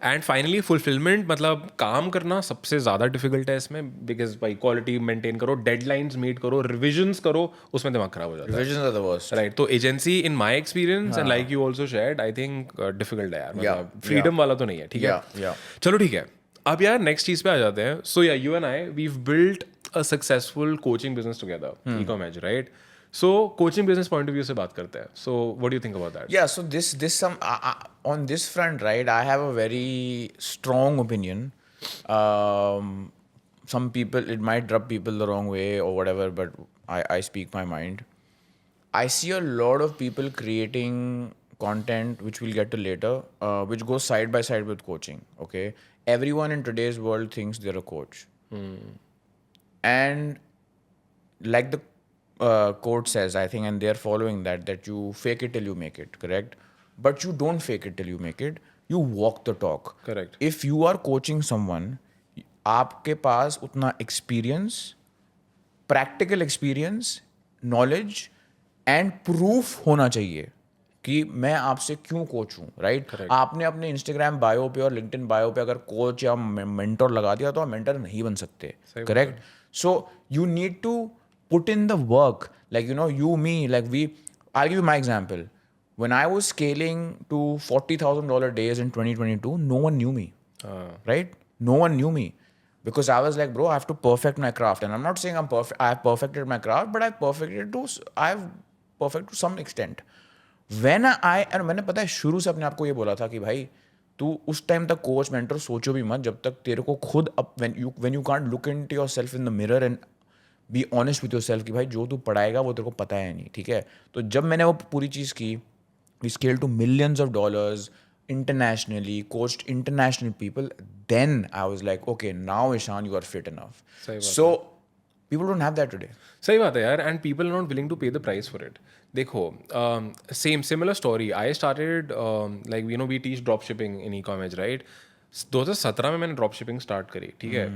Speaker 2: And finally fulfilment मतलब काम करना सबसे ज़्यादा डिफिकल्ट है इसमें बिकॉज भाई क्वालिटी मेंटेन करो डेडलाइंस मीट करो रिविजन्स करो उसमें दिमाग खराब हो जाता है.
Speaker 1: Revisions are the worst.
Speaker 2: Right तो agency in my experience and like you also shared I think difficult है यार. मतलब फ्रीडम वाला तो नहीं है. ठीक है चलो ठीक है. अब यार नेक्स्ट चीज़ पे आ जाते हैं. So yeah you and I we've built a successful coaching business together ecom edge right. So coaching business point of view से बात करते हैं. So what do you think about that?
Speaker 1: Yeah, so this some on this front, right? I have a very strong opinion. Some people it might rub people the wrong way or whatever, but I speak my mind. I see a lot of people creating content which we'll get to later, which goes side by side with coaching. Okay, everyone in today's world thinks they're a coach, and like the quote says, I think, and they're following that you fake it till you make it, correct? But you don't fake it till you make it. You walk the talk.
Speaker 2: Correct.
Speaker 1: If you are coaching someone, आपके पास उतना experience, practical experience, knowledge and proof होना चाहिए कि मैं आपसे क्यों coach हूँ, right? आपने अपने इंस्टाग्राम बायो पे और लिंक्डइन बायो पे अगर कोच या मेंटर लगा दिया तो आप मेंटर नहीं बन सकते, correct? So you need to put in the work, like you, me, like I'll give you my example. when I was scaling to $40,000 days in 2022, no one knew me, right? No one knew me because I was like, bro, I have to perfect my craft. And I'm not saying I'm perfect. I have perfected my craft, but I've perfected to some extent. And मैंने पता है शुरू से अपने आप को ये बोला था कि भाई तू उस टाइम तक कोच मेंटर सोचो भी मत जब तक तेरे को खुद when you can't look into yourself in the mirror and be honest with your self कि भाई जो तू पढ़ाएगा वो तेरे को पता है नहीं, ठीक है? तो जब मैंने वो पूरी चीज़ की, we scale to millions of dollars internationally, coached international people, then I was like, okay, now Ishan, you are fit enough. So people don't have that today.
Speaker 2: सही बात है यार, and people are not willing to pay the price for it. देखो, similar story. I started like we teach drop shipping in e-commerce, right? 2017 में मैंने drop shipping start करी, ठीक है?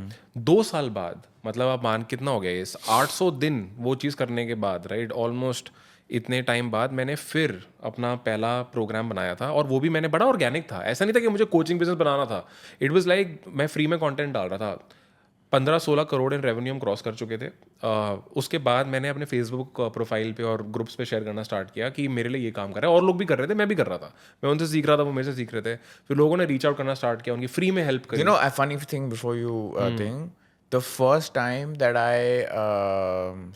Speaker 2: 2 साल बाद, मतलब आप मान कितना हो गया इस 800 दिन वो चीज़ करने के बाद, राइट? ऑलमोस्ट इतने टाइम बाद मैंने फिर अपना पहला प्रोग्राम बनाया था, और वो भी मैंने बड़ा ऑर्गेनिक था. ऐसा नहीं था कि मुझे कोचिंग बिजनेस बनाना था. इट वाज लाइक मैं फ्री में कंटेंट डाल रहा था. 15-16 करोड़ इन रेवेन्यू हम क्रॉस कर चुके थे. उसके बाद मैंने अपने फेसबुक प्रोफाइल पे और ग्रुप्स पे शेयर करना स्टार्ट किया कि मेरे लिए ये काम कर रहा है, और लोग भी कर रहे थे, मैं भी कर रहा था. मैं उनसे सीख रहा था, वो मेरे से सीख रहे थे. फिर लोगों ने रीच आउट करना स्टार्ट किया, उनकी फ्री में हेल्प करी.
Speaker 1: You know, a funny thing before you think, the first time that I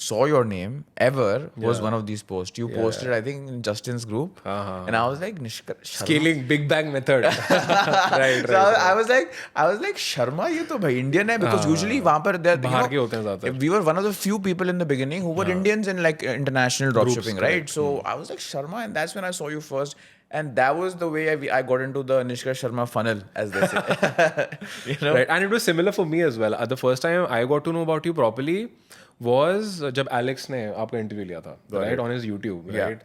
Speaker 1: saw your name ever was one of these posts. You posted, I think, in Justin's group, and I was like, Nishkar Sharma.
Speaker 2: Scaling Big Bang Method. right.
Speaker 1: So I was like, Sharma, ये तो भाई Indian है, because usually वहाँ पर
Speaker 2: बाहर के होते हैं ज़्यादातर.
Speaker 1: we were one of the few people in the beginning who were Indians in like international dropshipping, right? So I was like Sharma, and that's when I saw you first. And that was the way I got into the Nishkar Sharma funnel, as they say. You know?
Speaker 2: Right, and it was similar for me as well. The first time I got to know about you properly was जब Alex ने आपका interview लिया था, right, on his YouTube, right?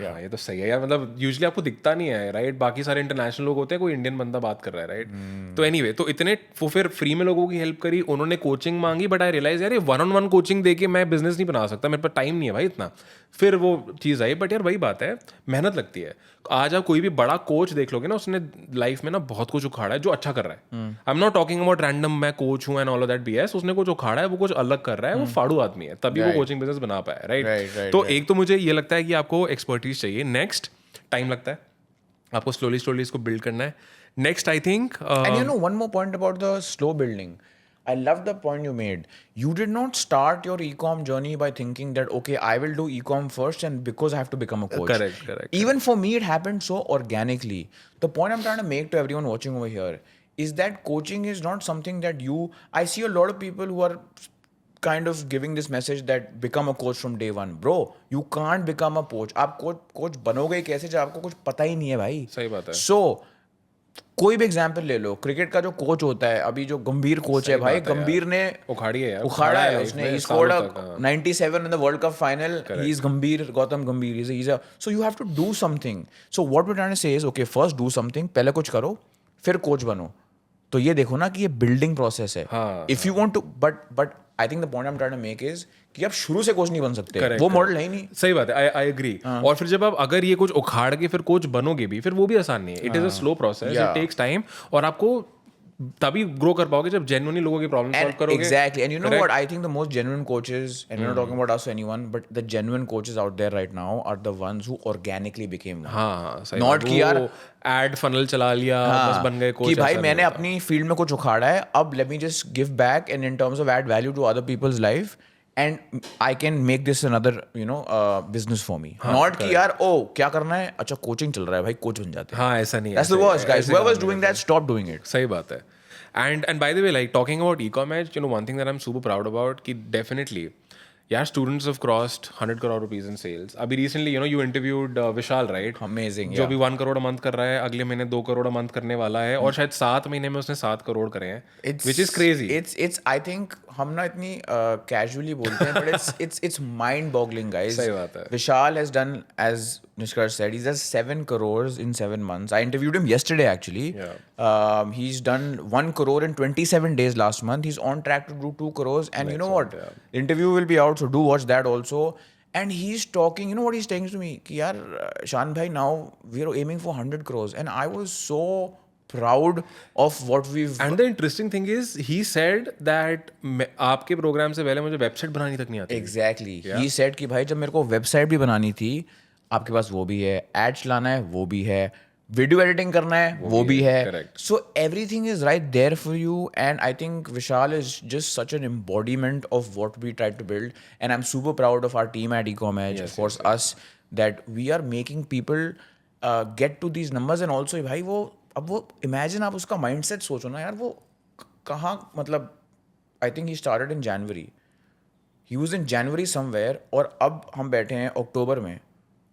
Speaker 2: हाँ, ये तो सही है यार. मतलब यूजुअली आपको दिखता नहीं है, राइट? बाकी सारे इंटरनेशनल लोग होते हैं, कोई इंडियन बंदा बात कर रहा है, राइट? तो एनीवे, तो इतने वो फिर फ्री में लोगों की हेल्प करी, उन्होंने कोचिंग मांगी, बट आई रियलाइज यार ये 1-on-1 कोचिंग दे के मैं बिजनेस नहीं बना सकता, मेरे पास टाइम नहीं है भाई इतना. फिर वो चीज़ आई, बट यार वही बात है, मेहनत लगती है. आज आप कोई भी बड़ा कोच देख लोगे ना, उसने लाइफ में ना बहुत कुछ उखाड़ा है जो अच्छा कर रहा है. आई am not talking about random मैं कोच हूँ and all of that BS. उसने कुछ उखाड़ा है, वो कुछ अलग कर रहा है, वो फाड़ू आदमी है, तभी वो कोचिंग बिजनेस बना पाया, राइट? तो एक तो मुझे ये लगता है कि आपको एक्सपर्टीज चाहिए. नेक्स्ट, टाइम लगता है, आपको स्लोली इसको बिल्ड करना है. Next, I think,
Speaker 1: and you know, one more point about the slow building. I love the point you made. You did not start your e-com journey by thinking that, okay, I will do e-com first and because I have to become a coach.
Speaker 2: Correct.
Speaker 1: Even for me, it happened so organically. The point I'm trying to make to everyone watching over here is that coaching is not something that I see a lot of people who are kind of giving this message that become a coach from day one. Bro, you can't become a coach. आप coach बनोगे कैसे जब आपको कुछ पता ही नहीं है भाई.
Speaker 2: सही बात है.
Speaker 1: So, कोई भी एग्जाम्पल ले लो, क्रिकेट का जो कोच होता है, अभी जो गंभीर कोच है भाई, गंभीर ने उखाड़ा है उसने. He scored a 97 in the World Cup final. He is गंभीर, गौतम गंभीर. He's a so you have to do something. So what we're trying to say is, okay, first do something. पहले कुछ करो, फिर कोच बनो. तो ये देखो ना कि ये बिल्डिंग प्रोसेस है. If you want to, but I think the point I'm trying to make is कि आप शुरू से कोच नहीं बन सकते. वो मॉडल है ही नहीं.
Speaker 2: सही बात है, आई एग्री. और फिर जब आप अगर ये कुछ उखाड़ के फिर कोच बनोगे भी, फिर वो भी आसान नहीं है. It is a slow process, it takes time, और आपको तभी ग्रो कर पाओगे जब जेन्युइनली लोगों की प्रॉब्लम सॉल्व करोगे.
Speaker 1: Exactly. And you know what? I think the most genuine coaches, and we're not talking about us or anyone, but the genuine coaches out there right now are the ones who organically became one.
Speaker 2: हाँ, सही.
Speaker 1: Not कि यार
Speaker 2: add funnel चला लिया, बस बन गए coach.
Speaker 1: कि भाई मैंने अपनी फील्ड में कुछ उखाड़ा है, अब let me just give back and in terms of add value to other people's life. And I can make this another, business for me. Not कि यार, क्या करना है? अच्छा, कोचिंग चल रहा है भाई, कोच बन जाते हैं.
Speaker 2: हाँ, ऐसा नहीं है.
Speaker 1: That's the worst, guys. Whoever's doing that, stop doing it.
Speaker 2: सही बात है. And by the way, like talking about e-commerce, one thing that I'm super proud about, कि definitely, यार, students have crossed 100 crore rupees in sales. अभी recently, you interviewed Vishal, right?
Speaker 1: Amazing,
Speaker 2: जो भी 1 crore a month कर रहा है, अगले महीने 2 crore a month करने वाला है, और शायद 7 महीने में उसने 7 crore करे हैं, which is crazy.
Speaker 1: It's I think हम ना इतनी casually बोलते हैं, but it's mind-boggling, guys.
Speaker 2: सही बात है.
Speaker 1: Vishal has done, as Nishkar said, he's done 7 crores in 7 months. I interviewed him yesterday, actually.
Speaker 2: Yeah.
Speaker 1: He's done 1 crore in 27 days last month. He's on track to do 2 crores. And you know what?
Speaker 2: Yeah.
Speaker 1: The interview will be out, so do watch that also. And he's talking, you know what he's saying to me? Ki yaar, Shan bhai, now we're aiming for 100 crores. And I was so proud of what we've...
Speaker 2: And the interesting thing is, he said that आपके programme से पहले मुझे website बनानी तक नहीं आती.
Speaker 1: Exactly. Yeah. He said कि भाई जब मेरे को वेबसाइट भी बनानी थी, आपके पास वो भी है, एड चलाना है वो भी है, वीडियो एडिटिंग करना है वो भी है.
Speaker 2: correct.
Speaker 1: So everything is right there for you, and I think Vishal is just such an embodiment of what we tried to build, and I'm super proud of our team at Ecom Edge, of course us, that we are making people get to these numbers. And also भाई वो अब वो imagine आप उसका mindset सोचो ना यार, वो कहाँ मतलब I think he started in January. He was in January somewhere, और अब हम बैठे हैं अक्टूबर में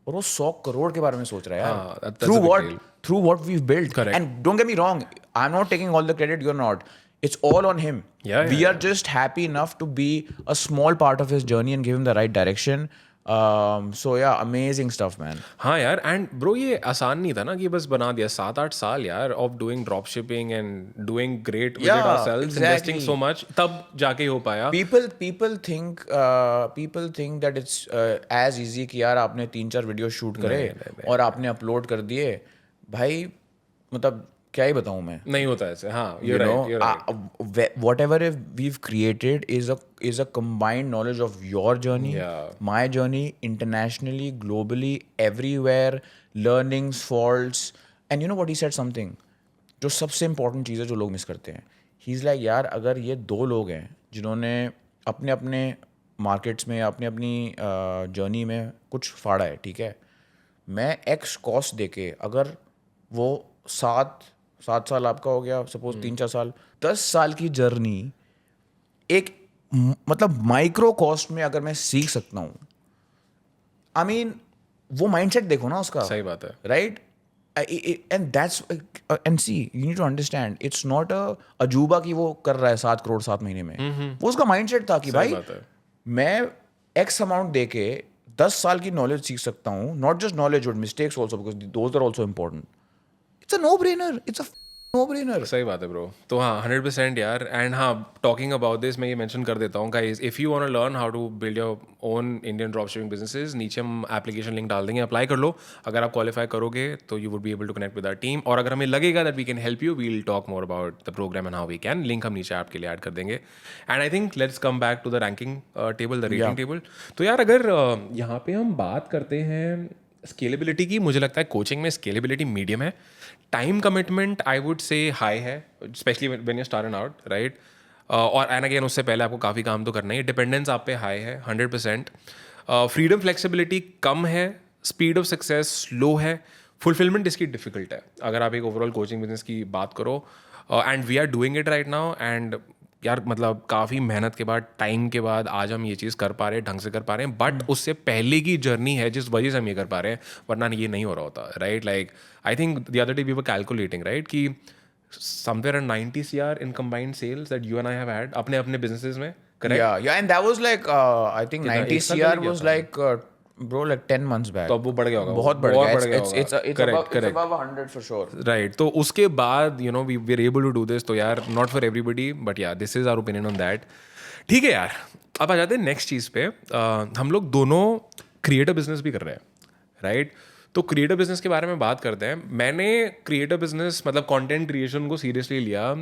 Speaker 1: और वो 100 करोड़ के बारे में सोच रहा है
Speaker 2: हाँ,
Speaker 1: यार.
Speaker 2: that's a big deal.
Speaker 1: Through what we've built.
Speaker 2: Correct.
Speaker 1: And don't get me wrong, I'm not taking all the credit, you're not. It's all on him.
Speaker 2: Yeah,
Speaker 1: We
Speaker 2: yeah,
Speaker 1: are just happy enough to be a small part of his journey and give him the right direction. So yeah, amazing stuff, man.
Speaker 2: हाँ यार, and bro ये आसान नहीं था ना कि बस बना दिया. 7-8 साल यार of doing drop shipping and doing great with it
Speaker 1: Yeah,
Speaker 2: ourselves, investing
Speaker 1: exactly.
Speaker 2: So much, तब जाके हो पाया.
Speaker 1: People think that it's as easy कि यार आपने 3-4 वीडियो शूट करे और आपने अपलोड कर दिए. भाई मतलब क्या ही बताऊं मैं.
Speaker 2: नहीं होता ऐसे. हाँ,
Speaker 1: You
Speaker 2: you're
Speaker 1: know,
Speaker 2: right, you're right.
Speaker 1: whatever we've created is a combined knowledge of your journey,
Speaker 2: Yeah.
Speaker 1: my journey, internationally, globally, everywhere, learnings, faults. And you know what, he said something जो सबसे important चीज़ है जो लोग miss करते हैं. He's like यार अगर ये 2 लोग हैं जिन्होंने अपने अपने मार्केट्स में अपने अपनी जर्नी में कुछ फाड़ा है, ठीक है, मैं एक्स कॉस्ट देके अगर वो 7 साल आपका हो गया, सपोज 3-4 साल, 10 साल की जर्नी एक मतलब माइक्रो कॉस्ट में अगर मैं सीख सकता हूँ, आई मीन वो माइंडसेट देखो ना उसका.
Speaker 2: सही बात है.
Speaker 1: Right. And that's and see you need to understand it's not a अजूबा कि वो कर रहा है 7 करोड़ 7 महीने में. वो उसका माइंडसेट था कि भाई
Speaker 2: बात है.
Speaker 1: मैं एक्स अमाउंट दे के 10 साल की नॉलेज सीख सकता हूँ. Not just knowledge but mistakes also, because those are also important. It's a no brainer. It's a no brainer.
Speaker 2: सही बात है ब्रो. तो हाँ 100% यार. एंड हाँ, टॉकिंग अबाउट दिस मैं ये मेंशन कर देता हूँ guys, if you want to learn how to build your own Indian drop shipping businesses, नीचे हम एप्लीकेशन लिंक डाल देंगे, अप्लाई कर लो. अगर आप क्वालिफाई करोगे तो you would be able to connect with our team, और अगर हमें लगेगा that we can help you, we will talk more about the program and how we can. Link हम नीचे आपके लिए ऐड कर देंगे. And I think let's come back to the ranking table, the rating table. तो यार अगर यहाँ पे हम बात करते हैं स्केलेबिलिटी की, मुझे लगता है कोचिंग में स्केलेबिलिटी मीडियम है. Time commitment I would say high है, specially when you start out, right. और एंड अगेन उससे पहले आपको काफ़ी काम तो करना ही है. डिपेंडेंस आप पे हाई है 100%. फ्रीडम फ्लेक्सिबिलिटी कम है. स्पीड ऑफ सक्सेस स्लो है. फुलफिलमेंट इसकी डिफिकल्ट है अगर आप एक ओवरऑल कोचिंग बिजनेस की बात करो. And we are doing it right now. And यार मतलब काफ़ी मेहनत के बाद, टाइम के बाद आज हम ये चीज़ कर पा रहे हैं, ढंग से कर पा रहे हैं. बट उससे पहले की जर्नी है जिस वजह से हम ये कर पा रहे हैं, वरना ये नहीं हो रहा होता, right. Like I think the other day we were calculating, right, कि somewhere around 90 CR in combined sales that you and I have had अपने अपने बिजनेसेस में, correct.
Speaker 1: Yeah, and that was like I think
Speaker 2: कितना,
Speaker 1: 90
Speaker 2: एक साल
Speaker 1: CR
Speaker 2: पहले किया
Speaker 1: was
Speaker 2: था?
Speaker 1: like bro like 10 months back.
Speaker 2: तो अब वो बढ़ गया होगा,
Speaker 1: बहुत बढ़ गया.
Speaker 2: बढ़ गया
Speaker 1: It's
Speaker 2: होगा.
Speaker 1: it's it's
Speaker 2: Correct,
Speaker 1: above, it's
Speaker 2: correct.
Speaker 1: above 100 for sure.
Speaker 2: Right. तो उसके बाद you know we are able to do this. तो यार not for everybody, but yeah this is our opinion on that. ठीक है यार, अब आ जाते हैं नेक्स्ट चीज़ पे. हम लोग दोनों क्रिएटिव बिजनेस भी कर रहे हैं, राइट. तो क्रिएटिव बिजनेस के बारे में बात करते हैं. मैंने क्रिएटिव बिजनेस मतलब कंटेंट क्रिएशन को सीरियसली लिया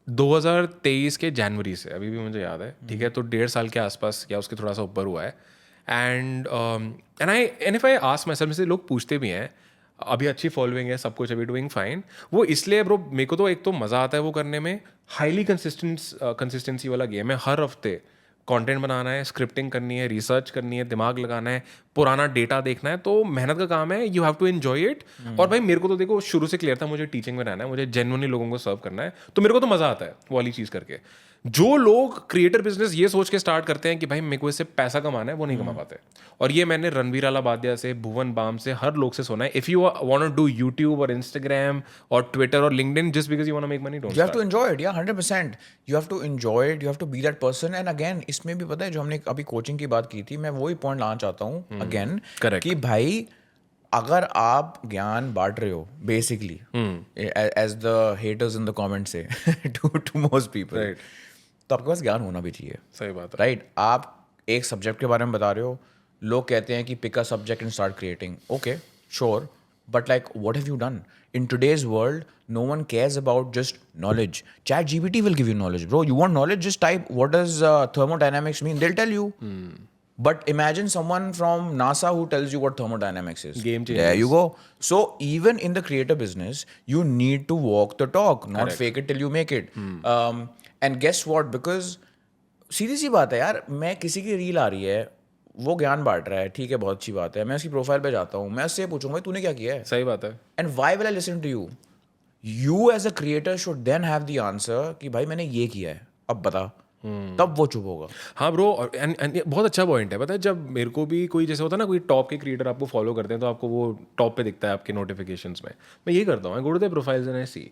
Speaker 2: 2023 के जनवरी से, अभी भी मुझे याद है, ठीक है. तो 1.5 साल के आसपास या उसके थोड़ा सा ऊपर हुआ है. And if I ask my self, से लोग पूछते भी हैं अभी अच्छी फॉलोइंग है, सब कुछ अभी डूइंग फाइन. वो इसलिए ब्रो, मेरे को तो एक तो मज़ा आता है वो करने में. हाईली कंसिस्टेंसी वाला गेम है. हर हफ्ते कंटेंट बनाना है, स्क्रिप्टिंग करनी है, रिसर्च करनी है, दिमाग लगाना है, पुराना डेटा देखना है. तो मेहनत का काम है. You have to enjoy it. और भाई मेरे को तो देखो शुरू से क्लियर था मुझे टीचिंग में रहना है, मुझे जेन्युइनली लोगों को सर्व करना है. तो मेरे को तो मज़ा आता है वो वाली चीज़ करके. जो लोग क्रिएटर बिजनेस ये सोच के स्टार्ट करते हैं कि भाई मेरे को इससे पैसा कमाना है, वो नहीं कमा पाते. और ये मैंने रणवीर अलाबादिया से, भुवन बाम से, हर लोग से सुना है. If you want to do YouTube और इंस्टाग्राम और ट्विटर और LinkedIn just because you want to make money, don't
Speaker 1: You have to enjoy it, yeah, 100%. You have to enjoy it. You have to be that person. And again, इसमें भी पता है जो हमने अभी कोचिंग की बात की थी, मैं वही पॉइंट लाना चाहता हूँ अगेन,
Speaker 2: Correct.
Speaker 1: कि भाई अगर आप ज्ञान बांट रहे हो basically, as the haters in the comment say to most people, तो आपके पास ज्ञान होना भी चाहिए.
Speaker 2: सही बात है.
Speaker 1: राइट. आप एक सब्जेक्ट के बारे में बता रहे हो, लोग कहते हैं कि pick a subject and start creating. Okay, sure, but like what have you done in today's world? No one cares about just knowledge. ChatGPT will give you knowledge, bro. You want knowledge, just type what does thermodynamics mean, they'll tell you. But imagine someone from NASA who tells you what thermodynamics is.
Speaker 2: Game
Speaker 1: There
Speaker 2: changers.
Speaker 1: you go. So even in the creator business, you need to walk the talk, not
Speaker 2: Correct.
Speaker 1: fake it till you make it. And guess what? Because सीधी सी बात है यार, मैं किसी की reel आ रही है, वो ज्ञान बांट रहा है, ठीक है, बहुत अच्छी बात है, मैं उसकी प्रोफाइल पे जाता हूँ, मैं उससे पूछूंगा भाई तूने क्या किया है,
Speaker 2: सही बात है.
Speaker 1: And why will I listen to you. You as a creator should then have the answer कि भाई मैंने ये किया है, अब बता. तब वो चुप होगा.
Speaker 2: हाँ ब्रो, एंड बहुत अच्छा पॉइंट है. पता है, जब मेरे को भी कोई जैसे होता है ना, कोई टॉप के क्रिएटर आपको फॉलो करते हैं तो आपको वो टॉप पे दिखता है आपके नोटिफिकेशंस में. मैं यही करता हूँ, I go to their profiles and I see.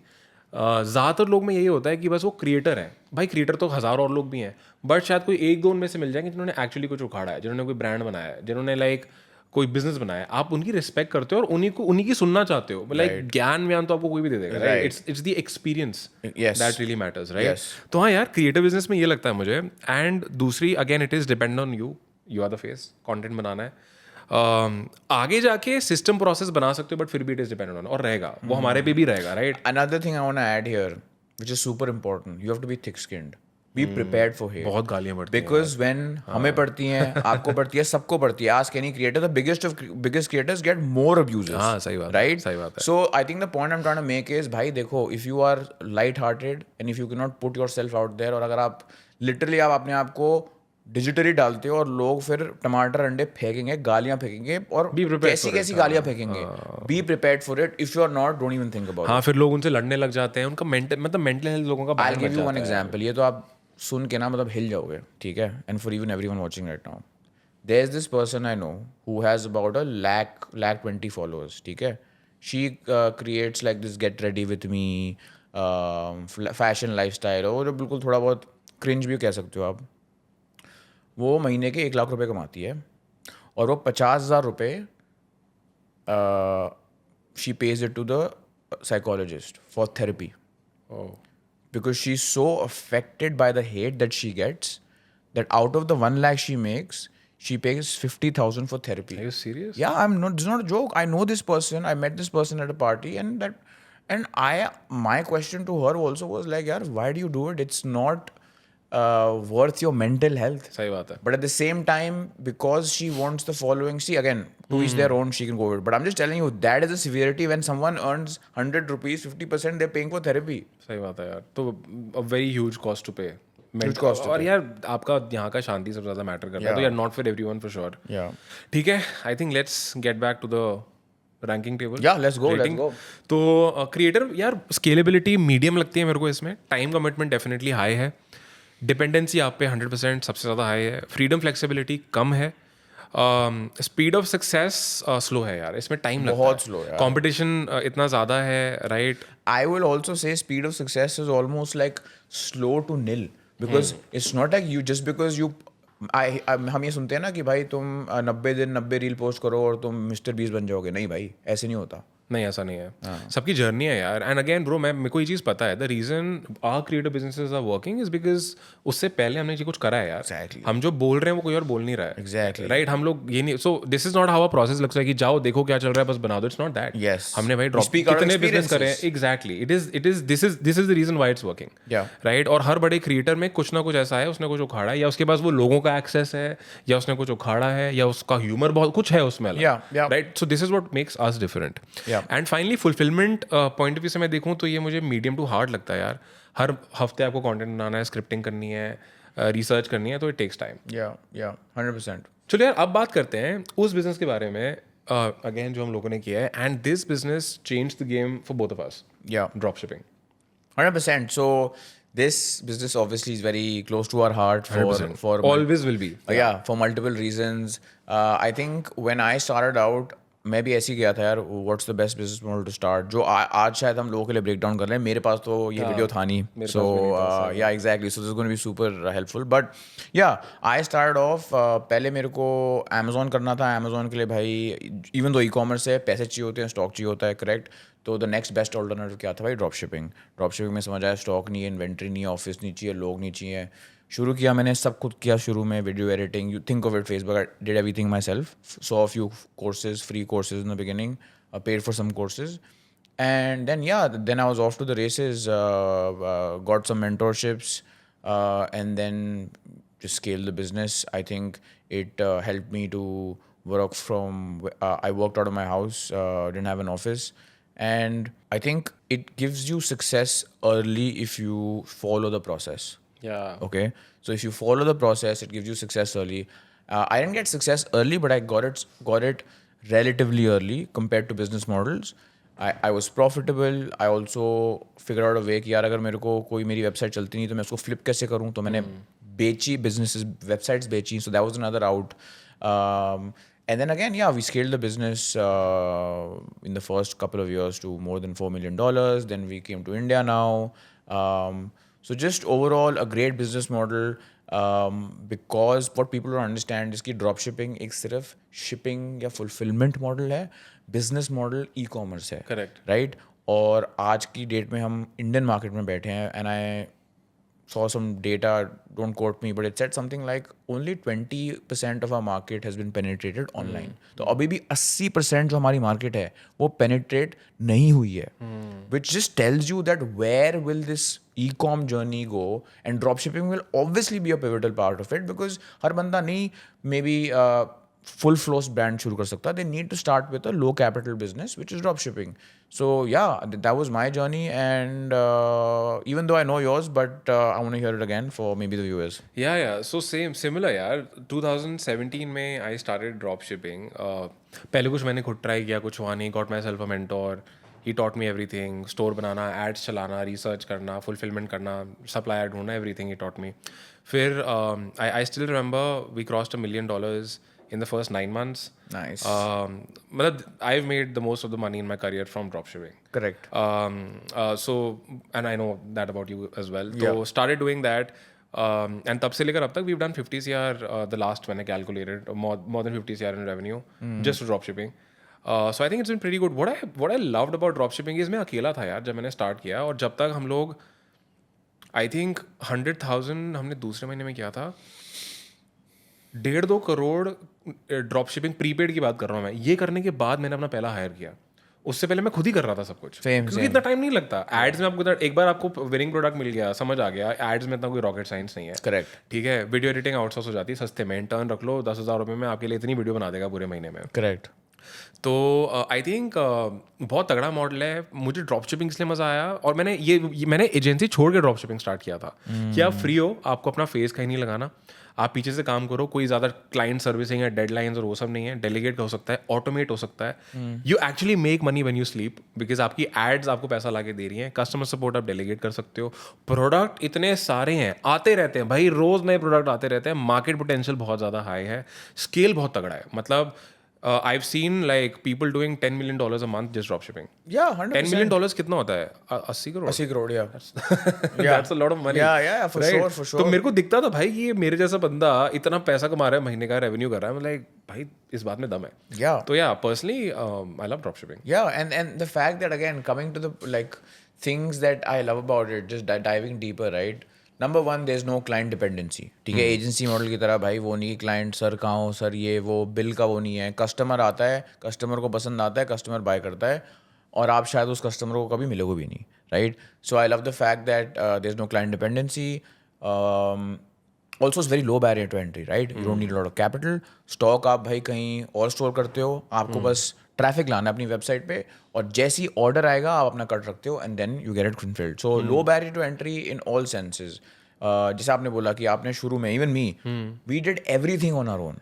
Speaker 2: ज़्यादातर लोग में यही होता है कि बस वो क्रिएटर है. भाई क्रिएटर तो हज़ारों और लोग भी हैं, बट शायद कोई एक दो उनमें से मिल जाएंगे जिन्होंने एक्चुअली कुछ उखाड़ा है, जिन्होंने कोई ब्रांड बनाया है, जिन्होंने लाइक कोई बिजनेस बनाया है. आप उनकी रिस्पेक्ट करते हो और उन्हीं की सुनना चाहते हो. लाइक ज्ञान व्यान तो आपको कोई भी दे देगा, right? It's the experience
Speaker 1: Yes.
Speaker 2: That really matters, right?
Speaker 1: Yes.
Speaker 2: तो हाँ यार, क्रिएटिव बिजनेस में ये लगता है मुझे. एंड दूसरी, again it is depend on you. You are the face, content बनाना है. आगे जाके सिस्टम प्रोसेस बना सकते हो, बट फिर भी इट इज डिपेंडेंट ऑन, और रहेगा वो हमारे पे भी रहेगा, right?
Speaker 1: Another thing I want to add here, which is super important, you have to be thick-skinned. Be prepared for hate.
Speaker 2: बहुत गालियां पड़ती हैं.
Speaker 1: Because when हमें पड़ती हैं, आपको पड़ती है, सबको पड़ती है. Ask any creator. The biggest creators get more abuses.
Speaker 2: हाँ, सही बात है,
Speaker 1: right?
Speaker 2: सही बात है.
Speaker 1: So I think the point I'm trying to make is, भाई देखो, if you are light-hearted and if you cannot put yourself out there, और अगर आप literally आप अपने आप को डिजिटली डालते हो और लोग फिर टमाटर अंडे फेंकेंगे, गालियां फेंकेंगे, और
Speaker 2: Be prepared
Speaker 1: कैसी
Speaker 2: for
Speaker 1: कैसी
Speaker 2: it.
Speaker 1: गालियां फेंकेंगे. Be prepared for it. If you are not, don't even think about it.
Speaker 2: हाँ, फिर लोग उनसे लड़ने लग जाते हैं. उनका मेंटल हेल्थ लोगों का
Speaker 1: I'll
Speaker 2: बैन
Speaker 1: give
Speaker 2: लग
Speaker 1: you one
Speaker 2: जाता है.
Speaker 1: example. ये तो आप सुन के ना मतलब हिल जाओगे, ठीक है? And for even everyone watching right now, there's this person I know who has about a lakh 20 followers, ठीक है? She creates like this get ready with me, fashion lifestyle, और जो बिल्कुल थोड़ा बहुत cringe भी कह सकते हो आप. वो महीने के 1 लाख रुपए कमाती है, और वो 50,000 रुपये she pays it to the psychologist for therapy.
Speaker 2: Oh.
Speaker 1: Because she's so affected by the hate that she gets, that out of the 1 lakh she makes, she pays 50,000 for therapy.
Speaker 2: Are you serious?
Speaker 1: Yeah, it's not a joke. I know this person. I met this person at a party, and my question to her also was like, yaar, why do you do it? It's not worth your mental health.
Speaker 2: सही बात है.
Speaker 1: But at the same time, because she wants the following, see, again, to each their own, she can go with it. But I'm just telling you, that is the severity when someone earns 100 rupees, 50% they're paying for therapy.
Speaker 2: सही बात है यार. तो a very huge cost to pay.
Speaker 1: Huge cost to
Speaker 2: और
Speaker 1: pay.
Speaker 2: यार आपका यहाँ का शांति सबसे ज़्यादा मैटर करता है. तो यार, not for everyone for sure.
Speaker 1: Yeah.
Speaker 2: ठीक है, I think let's get back to the ranking table.
Speaker 1: Yeah, let's go.
Speaker 2: तो क्रिएटर यार, स्केलेबिलिटी मीडियम लगती है मेरे को इसमें. टाइम कमिटमेंट डेफिनेटली हाई है. डिपेंडेंसी आप पे 100% सबसे ज़्यादा हाई है. फ्रीडम फ्लेक्सिबिलिटी कम है. स्पीड ऑफ सक्सेस स्लो है यार. इसमें टाइम लगता है,
Speaker 1: बहुत slow है यार.
Speaker 2: कंपटीशन इतना ज़्यादा है, right?
Speaker 1: I will also say speed of success is almost like slow to nil, because it's not like you just because you हम ये सुनते हैं ना कि भाई तुम 90 दिन 90 रील पोस्ट करो और तुम मिस्टर बीस बन जाओगे. नहीं भाई, ऐसे नहीं होता.
Speaker 2: नहीं, ऐसा नहीं है. सबकी जर्नी है यार. एंड अगेन ब्रो, मेरे को ये चीज़ पता है, the reason our creative businesses are working is because उससे पहले हमने ये कुछ करा है यार.
Speaker 1: Exactly.
Speaker 2: हम जो बोल रहे हैं वो कोई और बोल नहीं रहा है.
Speaker 1: Exactly.
Speaker 2: राइट? हम लोग ये नहीं. सो this is not how a process looks like कि जाओ देखो क्या चल रहा है बस बना दो. It's not that.
Speaker 1: Yes.
Speaker 2: हमने भाई
Speaker 1: We
Speaker 2: drop
Speaker 1: speak out of
Speaker 2: कितने बिजनेस करे हैं.
Speaker 1: experiences.
Speaker 2: Exactly. This is the reason why it's working.
Speaker 1: Yeah.
Speaker 2: Right? और हर बड़े क्रिएटर में कुछ ना कुछ ऐसा है, उसने कुछ उखाड़ा है, या उसके पास वो लोगों का एक्सेस है, या उसने कुछ उखाड़ा है, या उसका ह्यूमर बहुत कुछ है उसमें.
Speaker 1: Yeah.
Speaker 2: Right? So this is what makes us different.
Speaker 1: Yeah.
Speaker 2: And finally fulfilment point of view से मैं देखूँ तो ये मुझे मीडियम टू हार्ड लगता है यार. हर हफ्ते आपको कंटेंट बनाना है, स्क्रिप्टिंग करनी है, रिसर्च करनी है, तो इट टेक्स टाइम.
Speaker 1: Yeah, 100%.
Speaker 2: चलो यार, अब बात करते हैं उस बिजनेस के बारे में अगेन जो हम लोगों ने किया है. And this business change the game for both of us.
Speaker 1: Yeah.
Speaker 2: Drop shipping.
Speaker 1: 100%. So this business obviously is very close to our heart for
Speaker 2: always will be.
Speaker 1: yeah, for multiple reasons. I think when I started out, मैं भी ऐसे ही गया था यार, what's the best business model to start, जो आज शायद हम लोगों के लिए ब्रेक डाउन कर रहे हैं. मेरे पास तो ये वीडियो था नहीं. So yeah exactly, so this is going to be super helpful. But yeah I start of, पहले मेरे को अमेजोन करना था. अमेजोन के लिए भाई, इवन दो ई कॉमर्स है, पैसे चाहिए होते हैं, स्टॉक चाहिए होता है, करेक्ट. तो द नेक्स्ट बेस्ट ऑल्टरनेटिव क्या था भाई? Drop shipping. ड्रॉप शिपिंग में समझ आया, स्टॉक नहीं है, इन्वेंट्री नहीं है, ऑफिस नहीं चाहिए, लोग नहीं चाहिए. शुरू किया मैंने, सब खुद किया शुरू में. Video editing, you think of it, Facebook, I did everything myself. Saw a few courses, free courses in the beginning, paid for some courses, and then I was off to the races, got some mentorships, and then to scale the business. I think it helped me to work from. I worked out of my house, didn't have an office, and I think it gives you success early if you follow the process.
Speaker 2: Yeah.
Speaker 1: Okay, so if you follow the process, it gives you success early. I didn't get success early, but I got it relatively early compared to business models. I was profitable. I also figured out a way कि यार अगर मेरे को कोई मेरी website चलती नहीं तो मैं उसको फ्लिप कैसे करूँ, तो मैंने बेची businesses वेबसाइट्स बेची, so that was another out. And then again, yeah, we scaled the business in the first couple of years to more than $4 million. Then we came to India now. So just overall a great business model, because what people don't understand is कि drop shipping एक सिर्फ shipping या fulfilment model है, business model e commerce है.
Speaker 2: Correct.
Speaker 1: Right. और आज की date में हम इंडियन मार्केट में बैठे हैं, and I saw some data, don't quote me, but it said something like only 20% of our market has been penetrated online. तो अभी भी 80% जो हमारी मार्केट है वो penetrate नहीं हुई है, which just tells you that where will this e-com journey go, and dropshipping will obviously be a pivotal part of it, because हर बंदा नहीं maybe full flows brand शुरू कर सकता. They need to start with a low capital business, which is dropshipping. So yeah, that was my journey, and even though I know yours, but I want to hear it again for maybe the viewers.
Speaker 2: Yeah. So similar यार. 2017 में I started dropshipping. पहले कुछ मैंने खुद try किया, कुछ हुआ नहीं. Got myself a mentor. He taught me everything. Store बनाना, एड्स चलाना, रिसर्च करना, फुलफिलमेंट करना, सप्लायर ढूंढना, everything he taught me. फिर I still remember we crossed $1 million in the first 9 months.
Speaker 1: Nice.
Speaker 2: मतलब I've made the most of the money in my career from dropshipping.
Speaker 1: Correct.
Speaker 2: So and I know that about you as well.
Speaker 1: Yeah.
Speaker 2: So started doing that. And तब से लेकर अब तक we've done 50 CR, the last when I calculated, more than 50 CR in revenue just for dropshipping. So I think it's been pretty good. What I loved about dropshipping is मैं अकेला था यार जब मैंने स्टार्ट किया, और जब तक हम लोग I think 100,000 हमने दूसरे महीने में किया था. 1.5-2 करोड़ ड्रॉप शिपिंग प्रीपेड की बात कर रहा हूँ मैं. ये करने के बाद मैंने अपना पहला हायर किया. उससे पहले मैं खुद ही कर रहा था सब कुछ, क्योंकि इतना टाइम नहीं लगता. एड्स में आपको एक बार आपको विनिंग प्रोडक्ट मिल गया, समझ आ गया, एड्स में इतना कोई रॉकेट साइंस नहीं है.
Speaker 1: Correct.
Speaker 2: ठीक है, वीडियो एडिटिंग आउटसोर्स हो जाती है सस्ते में. इंटर्न रख लो, 10,000 रुपये में आपके लिए इतनी वीडियो बना देगा पूरे महीने में.
Speaker 1: Correct.
Speaker 2: तो आई थिंक बहुत तगड़ा मॉडल है. मुझे ड्रॉप शिपिंग इसलिए मज़ा आया, और मैंने एजेंसी छोड़ के ड्रॉप शिपिंग स्टार्ट किया था कि आप फ्री हो, आपको अपना फेस कहीं नहीं लगाना, आप पीछे से काम करो, कोई ज़्यादा क्लाइंट सर्विसिंग है, डेडलाइंस और वो सब नहीं है, डेलीगेट हो सकता है, ऑटोमेट हो सकता है. You actually make money when you sleep, because आपकी एड्स आपको पैसा ला के दे रही हैं. कस्टमर सपोर्ट आप डेलीगेट कर सकते हो. प्रोडक्ट इतने सारे हैं, आते रहते हैं भाई, रोज़ नए प्रोडक्ट आते रहते हैं. मार्केट पोटेंशियल बहुत ज़्यादा हाई है, स्केल बहुत तगड़ा है. मतलब I've seen like people doing $10 million a month just drop shipping.
Speaker 1: Yeah, 100%.
Speaker 2: $10 million कितना होता है? 80 crore.
Speaker 1: 80 crore, yeah.
Speaker 2: That's a lot of money.
Speaker 1: Yeah, for
Speaker 2: right?
Speaker 1: sure, for sure.
Speaker 2: तो मेरे को दिखता था भाई ये मेरे जैसा बंदा इतना पैसा कमा रहा है, महीने का रेवेन्यू कर रहा है. मैं लाइक भाई इस बात में दम है.
Speaker 1: Yeah.
Speaker 2: तो yeah, personally I love drop shipping.
Speaker 1: Yeah, and the fact that again coming to the like things that I love about it, just diving deeper, right? Number one, there's no client dependency. ठीक है, agency model की तरह भाई वो नहीं, client sir कहाँ हो sir, ये वो बिल का वो नहीं है. कस्टमर आता है, कस्टमर को पसंद आता है, कस्टमर बाय करता है, और आप शायद उस कस्टमर को कभी मिलोगे भी नहीं. Right. So I love the fact that there is no client dependency. Also is very low barrier to entry. Right. You don't need lot of capital. Stock आप भाई कहीं और स्टोर करते हो, आपको बस ट्रैफिक लाना है अपनी वेबसाइट पे, और जैसे ही ऑर्डर आएगा आप अपना कट रखते हो, and then you get it fulfilled. So low barrier to entry in all senses. जैसे आपने बोला कि आपने शुरू में, even me, we did everything on our own.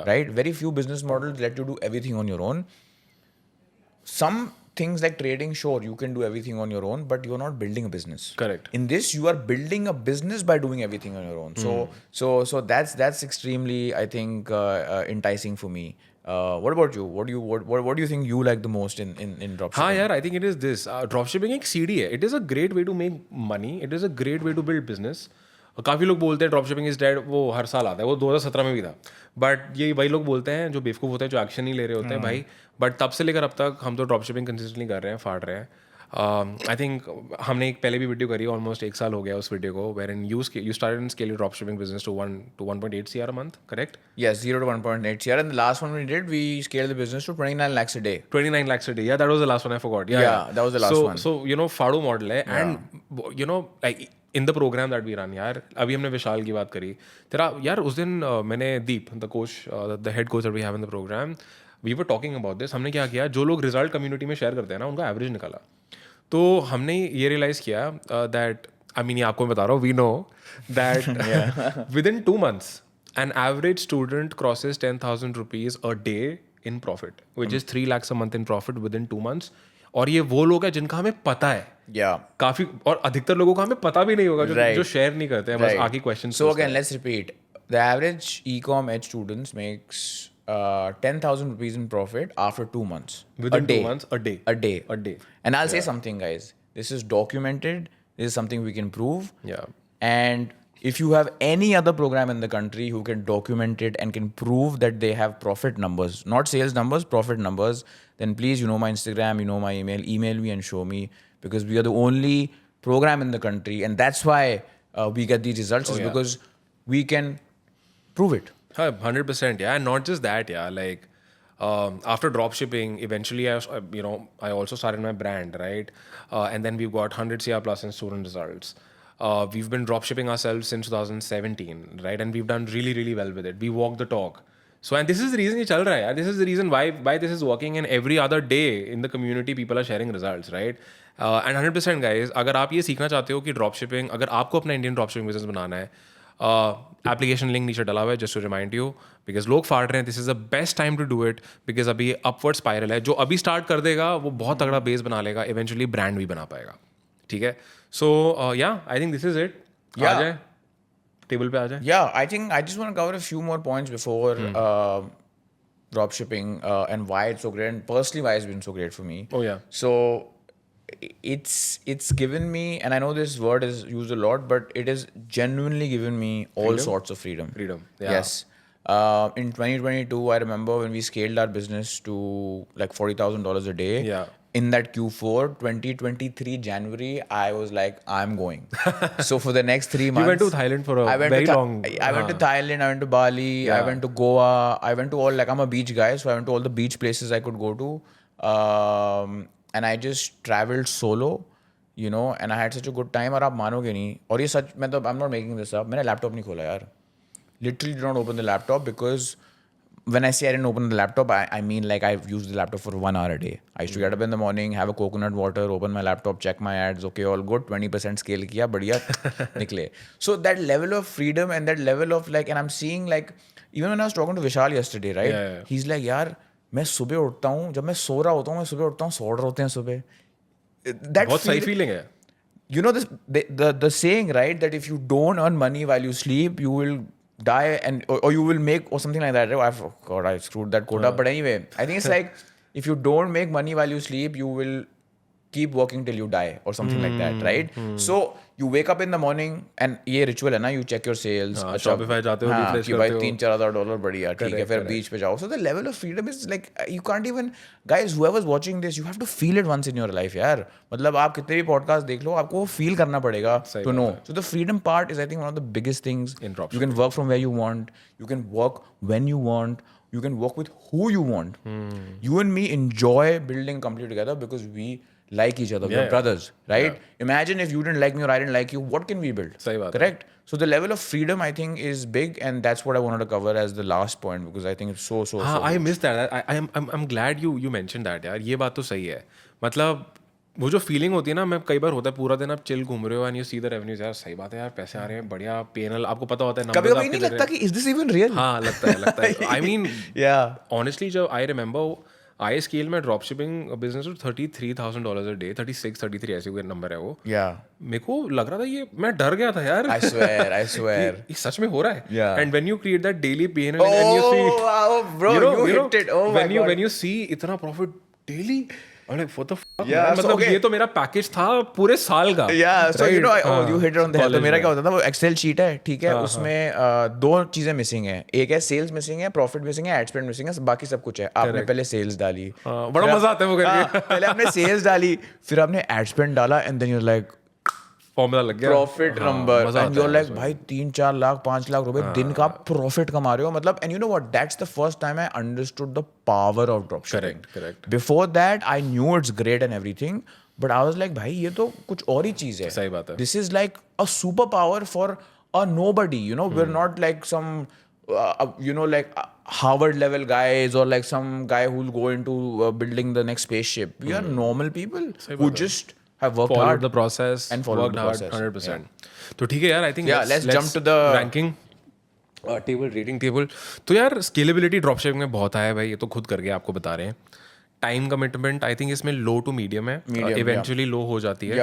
Speaker 1: Right. Very few business models let you do everything on your own. Some things like trading, sure, you can do everything on your own, but you're not building a business.
Speaker 2: Correct.
Speaker 1: In this, you are building a business by doing everything on your own. So that's extremely, I think, enticing for me. What about you? What do you think you like the most in dropshipping?
Speaker 2: हाँ यार, I think it is this. Dropshipping एक सीढ़ी है. It is a great way to make money. It is a great way to build business. काफ़ी लोग बोलते हैं dropshipping is dead, वो हर साल आता है, वो 2017 में भी था. बट ये वही लोग बोलते हैं जो बेवकूफ़ होते हैं, जो एक्शन नहीं ले रहे होते हैं भाई. बट तब से लेकर अब तक हम तो ड्रॉपशिपिंग कंसिस्टेंटली कर रहे हैं, फाड़ रहे हैं. आई थिंक हमने एक पहले भी वीडियो करी, ऑलमोस्ट 1 साल हो गया उस वीडियो को, wherein you started in scale dropshipping business to 1.8 CR a month, correct?
Speaker 1: Yes, 0 to 1.8 CR. And the last one we did, we scaled the business to 29 lakhs a day.
Speaker 2: 29 lakhs a day. Yeah, that was the last one I forgot.
Speaker 1: Yeah, that was the last one.
Speaker 2: So, Fado model है. And, like, in the program that we run यार, अभी हमने विशाल की बात करी तेरा यार, उस दिन मैंने Deep the coach the head coach that we have in the programme, we were talking about this. हमने क्या किया, जो लोग रिजल्ट कम्युनिटी में शेयर करते हैं ना, उनका एवरेज निकाला। तो हमने ये रियलाइज़ किया दैट आई मीन, ये आपको मैं बता रहा हूँ, we know that within 2 months an average student crosses 10,000 rupees a day in profit, which is 3 lakhs a month in profit within 2 months। और ये वो लोग हैं जिनका हमें पता है
Speaker 1: Yeah.
Speaker 2: काफी, और अधिकतर लोगों का हमें पता भी नहीं होगा जो
Speaker 1: Right.
Speaker 2: जो शेयर नहीं करते हैं, बस आगे question.
Speaker 1: So again, let's repeat. The average e-com edge students makes 10,000 rupees in profit after 2 months.
Speaker 2: Within
Speaker 1: a
Speaker 2: 2
Speaker 1: day.
Speaker 2: months, a day.
Speaker 1: A day.
Speaker 2: A day.
Speaker 1: And I'll say something, guys. This is documented. This is something we can prove.
Speaker 2: Yeah.
Speaker 1: And if you have any other program in the country who can document it and can prove that they have profit numbers, not sales numbers, profit numbers, then please, you know my Instagram, you know my email, email me and show me, because we are the only program in the country, and that's why we get these results, is because we can prove it.
Speaker 2: 100%, yeah, and not just that, yeah. Like after drop shipping, eventually, I also started my brand, right? And then we've got 100 CR plus in student results. We've been drop shipping ourselves since 2017, right? And we've done really, really well with it. We walk the talk. So, and this is the reason ये चल रहा है यार. This is the reason why this is working, and every other day in the community people are sharing results, right? And 100% guys, अगर आप ये सीखना चाहते हो कि ड्रॉप शिपिंग, अगर आपको अपना इंडियन ड्रॉप शिपिंग बिजनेस बनाना है, एप्लीकेशन लिंक नीचे डला हुआ है, just to remind you, because लोग फाड़ रहे हैं, this is the best time to do it, because अभी अपवर्ड स्पाइरल है। जो अभी स्टार्ट कर देगा वो बहुत तगड़ा बेस बना लेगा, इवेंचुअली ब्रांड भी बना पाएगा, ठीक है? So yeah, I think this is it. आ जाए टेबल पे आ जाए।
Speaker 1: Yeah, I think I just want to cover a few more points before drop shipping and why it's so great, and personally why it's been so great for me.
Speaker 2: Oh, yeah.
Speaker 1: So it's given me, and I know this word is used a lot, but it has genuinely given me all sorts of freedom.
Speaker 2: Freedom, yeah.
Speaker 1: Yes. In 2022, I remember when we scaled our business to like $40,000 a day.
Speaker 2: Yeah.
Speaker 1: In that Q4 2023 January, I was like, I'm going. So for the next 3 months,
Speaker 2: You went to Thailand for a very long.
Speaker 1: I went to Thailand, I went to Bali, I went to Goa, I went to all, like, I'm a beach guy, so I went to all the beach places I could go to, and I just traveled solo, you know, and I had such a good time. और आप मानोगे नहीं, और ये सच, मैं तो I'm not making this up, मैंने laptop नहीं खोला यार, literally did not open the laptop, because when I say I didn't open the laptop, I mean like I've used the laptop for 1 hour a day. I used to get up in the morning, have a coconut water, open my laptop, check my ads, okay, all good, 20% scale किया, बढ़िया निकले. So that level of freedom and that level of like, and I'm seeing like, even when I was talking to Vishal yesterday, right?
Speaker 2: Yeah.
Speaker 1: He's like, यार मैं सुबह उठता हूँ, जब मैं सो रहा होता हूँ, मैं सुबह उठता हूँ, 100 ऑर्डर होते हैं सुबह. That
Speaker 2: बहुत सही फीलिंग है।
Speaker 1: You know this, the saying, right, that if you don't earn money while you sleep, you will die, and or you will make, or something like that, right? God, I screwed that quote up, but anyway, I think it's like, if you don't make money while you sleep, you will keep working till you die, or something like that, right? So you wake up in the morning, and ये ritual है ना, you check your sales,
Speaker 2: Shopify जाते हो, refresh
Speaker 1: कि भाई
Speaker 2: करते हो।
Speaker 1: 3-4 $4 बढ़िया, ठीक है, फिर बीच पे जाओ. So the level of freedom is like, you can't even, guys, whoever's watching this, you have to feel it once in your life, यार. मतलब आप कितने भी podcast देख लो, आपको वो feel करना पड़ेगा to know. So the freedom part is, I think, one of the biggest things.
Speaker 2: In dropshipping.
Speaker 1: You can work from where you want, you can work when you want, you can work with who you want. You and me enjoy building a company together because we like each other. We're brothers, right? Imagine if you didn't like me or I didn't like you, what can we build?
Speaker 2: सही बात है.
Speaker 1: Correct? So the level of freedom, I think, is big, and that's what I wanted to cover as the last point, because I think it's so
Speaker 2: हाँ, I
Speaker 1: big.
Speaker 2: missed that. I'm glad you mentioned that यार. ये बात तो सही है. मतलब वो जो फीलिंग होती है ना, मैं कई बार होता है पूरा दिन आप चिल घूम रहे हो, and you see the revenues, यार सही बात है यार, पैसे आ रहे हैं, बढ़िया, P&L आपको पता होता है,
Speaker 1: कभी-कभी नहीं लगता कि is this even real?
Speaker 2: हाँ, लगता है. I mean,
Speaker 1: Yeah.
Speaker 2: honestly, जब I remember आई स्केल में drop shipping business $33,000 a day, 33 ऐसे कोई नंबर है वो.
Speaker 1: Yeah.
Speaker 2: मेरे को लग रहा था, ये मैं डर गया था यार.
Speaker 1: I swear.
Speaker 2: ये सच में हो रहा है.
Speaker 1: Yeah.
Speaker 2: And when you create that daily P&L and you see,
Speaker 1: wow, bro, you hit it. Oh my God.
Speaker 2: when you see इतना profit daily, I'm like, what the fuck?
Speaker 1: Yeah,
Speaker 2: man?
Speaker 1: so
Speaker 2: मतलब
Speaker 1: okay.
Speaker 2: ये तो मेरा package था पूरे साल का.
Speaker 1: Yeah, so you know, you hit it on the head. तो
Speaker 2: College
Speaker 1: मेरा
Speaker 2: में.
Speaker 1: क्या होता था, वो एक्सेल शीट है, ठीक है, उसमें 2 चीजें मिसिंग है. एक है सेल्स मिसिंग है, प्रॉफिट मिसिंग है, एड स्पेंड मिसिंग है, बाकी सब कुछ है. आपने पहले सेल्स डाली,
Speaker 2: बड़ा मजा आता है वो करके.
Speaker 1: पहले आपने सेल्स डाली, फिर आपने एड स्पेंड डाला, and then you are like
Speaker 2: formula लग गया,
Speaker 1: profit number, and you are like, भाई 3-4 लाख 5 लाख रुपए दिन का प्रॉफिट कमा रहे हो. मतलब, and you know what, that's the first time I understood the power of drop shipping.
Speaker 2: Correct.
Speaker 1: Before that, I knew it's great and everything, but I was like भाई ये तो कुछ और ही चीज है.
Speaker 2: सही बात है.
Speaker 1: This is like a superpower for a nobody. We're not like some, like Harvard level guys or like some guy who'll go into building the next spaceship. We are normal people who just have worked
Speaker 2: Followed
Speaker 1: hard
Speaker 2: the process
Speaker 1: and followed
Speaker 2: worked
Speaker 1: the
Speaker 2: hard
Speaker 1: process.
Speaker 2: 100%. तो ठीक है यार, I think
Speaker 1: Yeah, let's jump to the
Speaker 2: ranking table, rating table. तो यार scalability dropshipping में बहुत आया भाई, ये तो खुद करके आपको बता रहे हैं. टाइम कमिटमेंट आई थिंक इसमें लो टू मीडियम है, इवेंचुअली लो हो जाती है,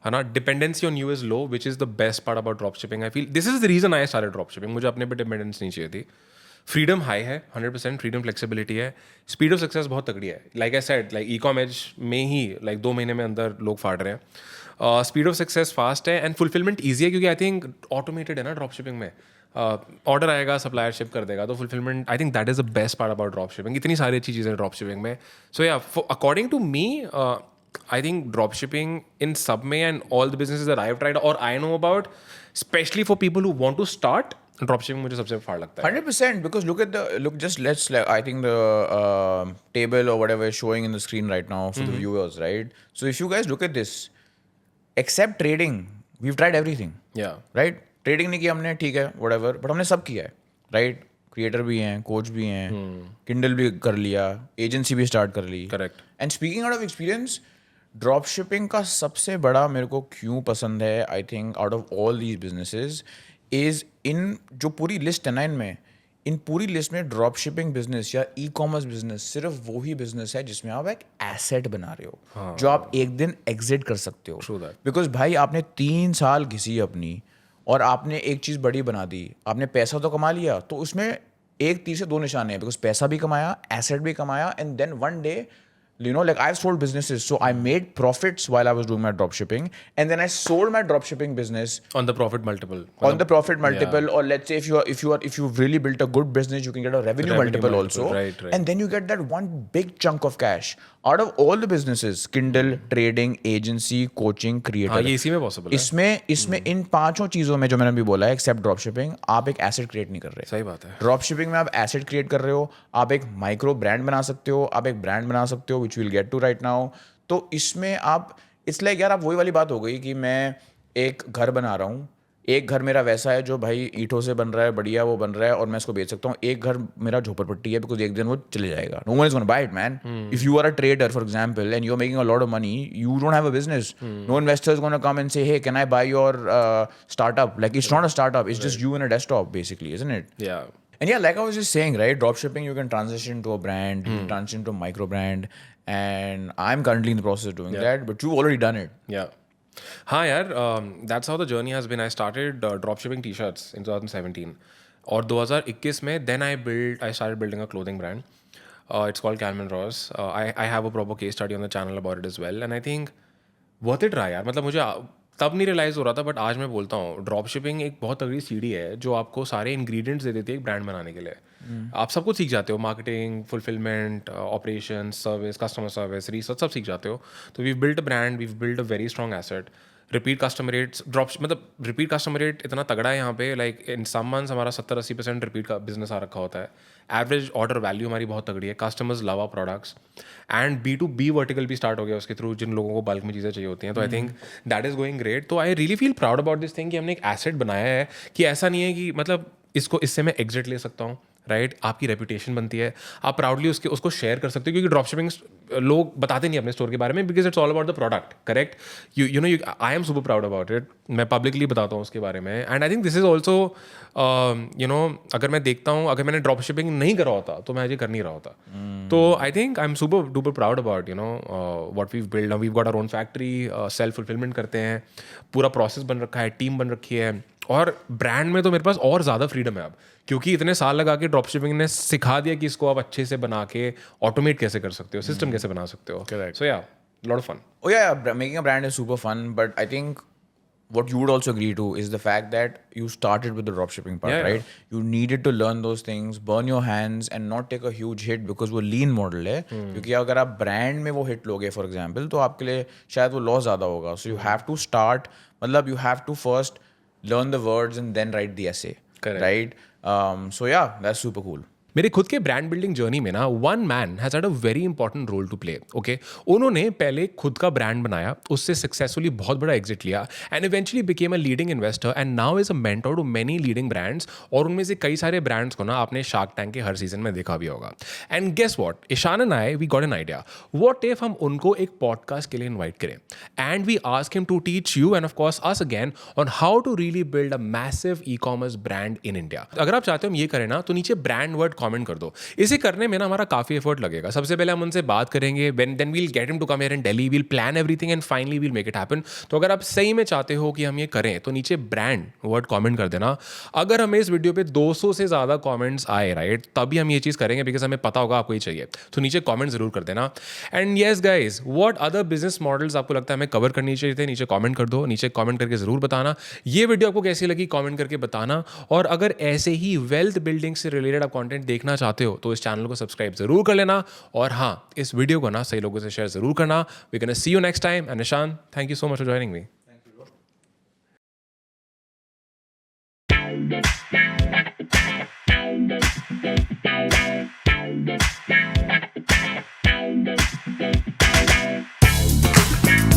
Speaker 2: है ना. Dependency on you is low, which is the best part about drop shipping. I feel this is the reason I started drop shipping. मुझे अपने पे डिपेंडेंस नहीं चाहिए थी. फ्रीडम हाई है, 100% फ्रीडम, फ्लेक्सिबिलिटी है. स्पीड ऑफ सक्सेस बहुत तगड़ी है. Like I said, like e-com age में ही लाइक 2 महीने में अंदर लोग फाड़ रहे हैं. स्पीड ऑफ सक्सेस फास्ट है एंड फुलफिलमेंट ईजी है, क्योंकि आई थिंक ऑटोमेटेड है ना ड्रॉप शिपिंग में. ऑर्डर आएगा, सप्लायर शिप कर देगा, तो fulfilment, I think that is the best part about drop shipping. इतनी सारी अच्छी चीज़ें ड्रॉप शिपिंग में. So yeah according to me, I think drop shipping in सब में and all the businesses that I have tried और I know about, especially for people who want to start, drop shipping मुझे सबसे फाड़ लगता है.
Speaker 1: 100%, because I think the table or whatever is showing in the screen right now for the viewers, right? So if you guys look at this, except trading, we've tried everything.
Speaker 2: Yeah.
Speaker 1: Right? Trading नहीं किया हमने, ठीक है, whatever, but हमने सब किया है, right. Creator भी हैं, कोच भी हैं, किंडल भी कर लिया, एजेंसी भी स्टार्ट कर ली.
Speaker 2: Correct.
Speaker 1: And speaking out of experience, drop shipping का सबसे बड़ा मेरे को क्यों पसंद है, I think out of all these businesses, is in जो पूरी लिस्ट है ना, इनमें, इन पूरी लिस्ट में ड्रॉप शिपिंग बिजनेस या ई कॉमर्स बिजनेस सिर्फ वो ही बिजनेस है जिसमें आप एक एसेट बना रहे हो, जो आप एक दिन एग्जिट कर सकते हो. बिकॉज भाई आपने 3 साल घिसी अपनी और आपने एक चीज़ बड़ी बना दी, आपने पैसा तो कमा लिया, तो उसमें एक तीर से 2 निशाने हैं, बिकॉज पैसा भी कमाया, एसेट भी कमाया, and then one day, like I've sold businesses, so I made profits while I was doing my drop shipping, and then I sold my drop shipping business
Speaker 2: on the profit multiple.
Speaker 1: Yeah. Or let's say if you've really built a good business, you can get a revenue multiple also,
Speaker 2: right.
Speaker 1: And then you get that one big chunk of cash out of all the businesses: Kindle, trading, agency, coaching, creator.
Speaker 2: ये इसी में possible है.
Speaker 1: इसमें इन 5 चीजों में जो मैंने अभी बोला है, एक्सेप्ट ड्रॉप शिपिंग, आप एक एसेट क्रिएट नहीं कर रहे.
Speaker 2: सही बात है.
Speaker 1: ड्रॉप शिपिंग में आप एसेट क्रिएट कर रहे हो, आप एक माइक्रो ब्रांड बना सकते हो, आप एक ब्रांड बना सकते हो, which we'll get to right now. तो इसमें आप, इट्स लाइक यार, आप वही वाली बात हो गई कि मैं एक घर बना रहा हूँ, एक घर मेरा वैसा है जो भाई ईंटों से बन रहा है, बढ़िया वो बन रहा है, और मैं इसको बेच सकता हूँ. एक घर मेरा झोपड़पट्टी है, बिकॉज एक दिन वो चले जाएगा. No one is gonna buy it, man. If you are a trader, for example, and you are making a lot of money, you don't have a business. No investor is gonna come and say, hey, can I buy your startup? Like, it's not a startup, it's just you in a desktop, basically, isn't it?
Speaker 2: Yeah.
Speaker 1: And yeah, like I was just saying, right, drop shipping, you can transition to a brand, you can transition to a micro brand, and I'm currently in the process of doing that, but you've already done it.
Speaker 2: Yeah. हाँ यार, that's how the journey has been. I started dropshipping t-shirts in 2017, और 2021 में then I started building a clothing brand. It's called Calvin Ross. I have a proper case study on the channel about it as well, and I think worth it रहा यार. मतलब मुझे तब नहीं realise हो रहा था, बट आज मैं बोलता हूँ, ड्रॉप शिपिंग एक बहुत तगड़ी सीढ़ी है जो आपको सारे इंग्रेडिएंट्स दे देती है एक ब्रांड बनाने के लिए. आप सब कुछ सीख जाते हो, marketing, fulfilment, operation, service, customer service, research, सब सीख जाते हो. तो we build a brand, we build a very strong asset. Repeat customer rates मतलब रिपीट कस्टमर रेट इतना तगड़ा है यहाँ पे, लाइक इन सम मंथ्स हमारा 70-80% रिपीट का बिजनेस आ रखा होता है. एवरेज ऑर्डर वैल्यू हमारी बहुत तगड़ी है, customers love our products, and B2B vertical भी स्टार्ट हो गया उसके थ्रू, जिन लोगों को बल्क में चीज़ें चाहिए होती हैं. तो I think that is going great. तो I really feel proud about this thing कि हमने एक एसेट बनाया है, कि ऐसा नहीं है कि मतलब इससे मैं एग्जिट ले सकता हूँ, राइट. आपकी रेपुटेशन बनती है, आप प्राउडली उसको शेयर कर सकते हो, क्योंकि ड्रॉप शिपिंग लोग बताते नहीं अपने स्टोर के बारे में, because it's all about the product. Correct. You know I am super proud about it. मैं पब्लिकली बताता हूँ उसके बारे में, and I think this is also, अगर मैं देखता हूँ, अगर मैंने ड्रॉप शिपिंग नहीं करा होता तो मैं अजय कर नहीं रहा होता. तो I think I am super duper proud about what we build. We got our own factory, self fulfilment करते हैं, पूरा प्रोसेस बन रखा है, टीम बन रखी है, और ब्रांड में तो मेरे पास और ज़्यादा फ्रीडम है अब, क्योंकि इतने साल लगा के ड्रॉप शिपिंग ने सिखा दिया कि इसको आप अच्छे से बना के ऑटोमेट कैसे कर सकते हो, सिस्टम कैसे बना सकते हो.
Speaker 1: Correct.
Speaker 2: So yeah, lot of fun.
Speaker 1: Oh yeah, making a brand is super fun, but I think what you would also agree to is the fact that you started with the dropshipping part,
Speaker 2: Yeah,
Speaker 1: right? You needed to learn those things, burn your hands, and not take a huge hit, because वो lean model है. क्योंकि अगर आप brand में वो hit लोगे, for example, तो आपके लिए शायद वो loss ज़्यादा होगा. So you have to start, मतलब you have to first learn the words and then write the essay.
Speaker 2: Correct.
Speaker 1: Right? So yeah, that's super cool.
Speaker 2: मेरे खुद के ब्रांड बिल्डिंग जर्नी में ना one man has had a very important role to play. Okay, उन्होंने पहले खुद का brand बनाया, उससे सक्सेसफुली बहुत बड़ा एग्जिट लिया and eventually became a leading investor and now is a mentor to many leading brands. और उनमें से कई सारे ब्रांड्स को ना आपने शार्क टैंक के हर सीजन में देखा भी होगा। And guess what, Ishan and I we got an idea, what if हम उनको एक पॉडकास्ट के लिए इन्वाइट करें and we ask him to teach you and of course us again on how to really build a massive e-commerce brand in India. अगर आप चाहते हो हम ये करें ना, तो नीचे ब्रांड वर्ड कमेंट कर दो। इसे करने में ना हमारा काफी एफर्ट लगेगा। सबसे पहले हम उनसे बात करेंगे, then we'll get him to come here in Delhi, we'll plan everything and finally we'll make it happen. तो अगर आप सही में चाहते हो कि हम ये करें तो नीचे ब्रांड वर्ड कमेंट कर देना। अगर हमें इस वीडियो पे 200 से ज्यादा कमेंट्स आए राइट, तभी हम ये चीज करेंगे, बिकॉज हमें पता होगा आपको ये चाहिए। तो नीचे कमेंट जरूर कर देना। And yes guys, what other business models आपको लगता है हमें कवर करनी चाहिए थे, नीचे कमेंट कर दो। नीचे कमेंट करके जरूर बताना ये वीडियो आपको कैसी लगी, कमेंट करके बताना। और अगर ऐसे ही वेल्थ बिल्डिंग से रिलेटेड आप कंटेंट देखना चाहते हो तो इस चैनल को सब्सक्राइब जरूर कर लेना। और हाँ, इस वीडियो को ना सही लोगों से शेयर जरूर करना। We can see you next time. And Nishan, thank you so much for joining me.